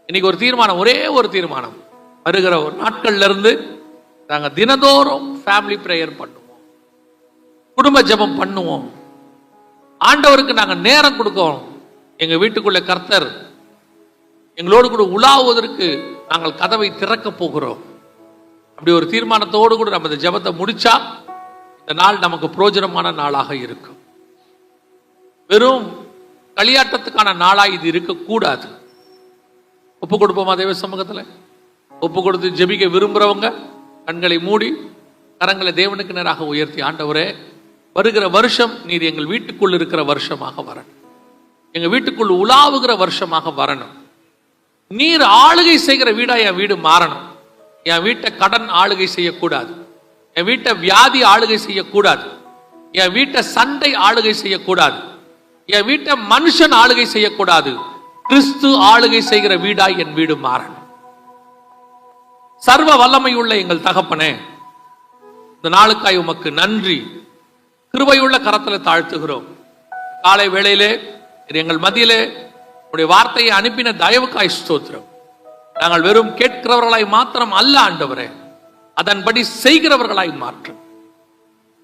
A: இன்னைக்கு ஒரு தீர்மானம், ஒரே ஒரு தீர்மானம். வருகிற ஒரு நாட்கள்ல இருந்து நாங்க தினந்தோறும் ஃபேமிலி பிரேயர் பண்ணுவோம், குடும்ப ஜெபம் பண்ணுவோம், ஆண்டவருக்கு நாங்க நேரம் கொடுக்கோம். எங்க வீட்டுக்குள்ள கர்த்தர் எங்களோடு கூட உலாவுவதற்கு நாங்கள் கதவை திறக்க போகிறோம். அப்படி ஒரு தீர்மானத்தோடு கூட நம்ம இந்த ஜெபத்தை முடிச்சா இந்த நாள் நமக்கு பிரயோஜனமான நாளாக இருக்கும். வெறும் களியாட்டத்துக்கான நாளாக இது இருக்கக்கூடாது. ஒப்பு கொடுப்போமா தேவ சமூகத்துல? ஒப்பு கொடுத்து ஜெபிக்க விரும்புறவங்க கண்களை மூடி கரங்களை தேவனுக்கு நேராக உயர்த்தி, ஆண்டவரே வருகிற வருஷம் நீர் எங்கள் வீட்டுக்குள் இருக்கிற வருஷமாக வரணும், எங்க வீட்டுக்குள் உலாவுகிற வருஷமாக வரணும். நீர் ஆளுகை செய்கிற வீடா என் வீடு மாறணும். என் வீட்டை கடன் ஆளுகை செய்யக்கூடாது, என் வீட்டை வியாதி ஆளுகை செய்யக்கூடாது, என் வீட்டை சண்டை ஆளுகை செய்யக்கூடாது, என் வீட்டை மனுஷன் ஆளுகை செய்யக்கூடாது. கிறிஸ்து ஆளுகை செய்கிற வீடா என் வீடு மாறணும். சர்வ வல்லமை உள்ள எங்கள் தகப்பனே, இந்த நாளுக்காய் உமக்கு நன்றி. கிருபையுள்ள கரத்துல தாழ்த்துகிறோம். காலை வேளையிலே எங்கள் மத்தியிலே உடைய வார்த்தையை அனுப்பின தயவுக்காய் ஸ்தோத்திரம். நாங்கள் வெறும் கேட்கிறவர்களாய் மாத்திரம் அல்ல ஆண்டவரே, அதன்படி செய்கிறவர்களாய் மாற்றும்.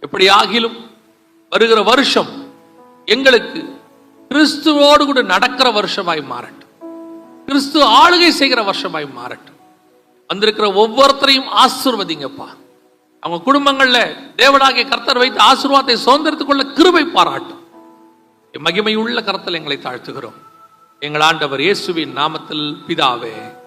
A: எப்படி ஆகிலும் வருகிற வருஷம் எங்களுக்கு கிறிஸ்துவோடு கூட நடக்கிற வருஷமாய் மாறட்டும். கிறிஸ்து ஆளுகை செய்கிற வருஷமாய் மாறட்டும். வந்திருக்கிற ஒவ்வொருத்தரையும் ஆசீர்வதிங்கப்பா. அவங்க குடும்பங்கள்ல தேவனாகிய கர்த்தர் வைத்து ஆசீர்வாதத்தை சுதந்திரத்துக் கொள்ள கிருபை பாராட்டும். மகிமையுள்ள கர்த்தர் எங்களை தாழ்த்துகிறோம். எங்கள் ஆண்டவர் இயேசுவின் நாமத்தில் பிதாவே.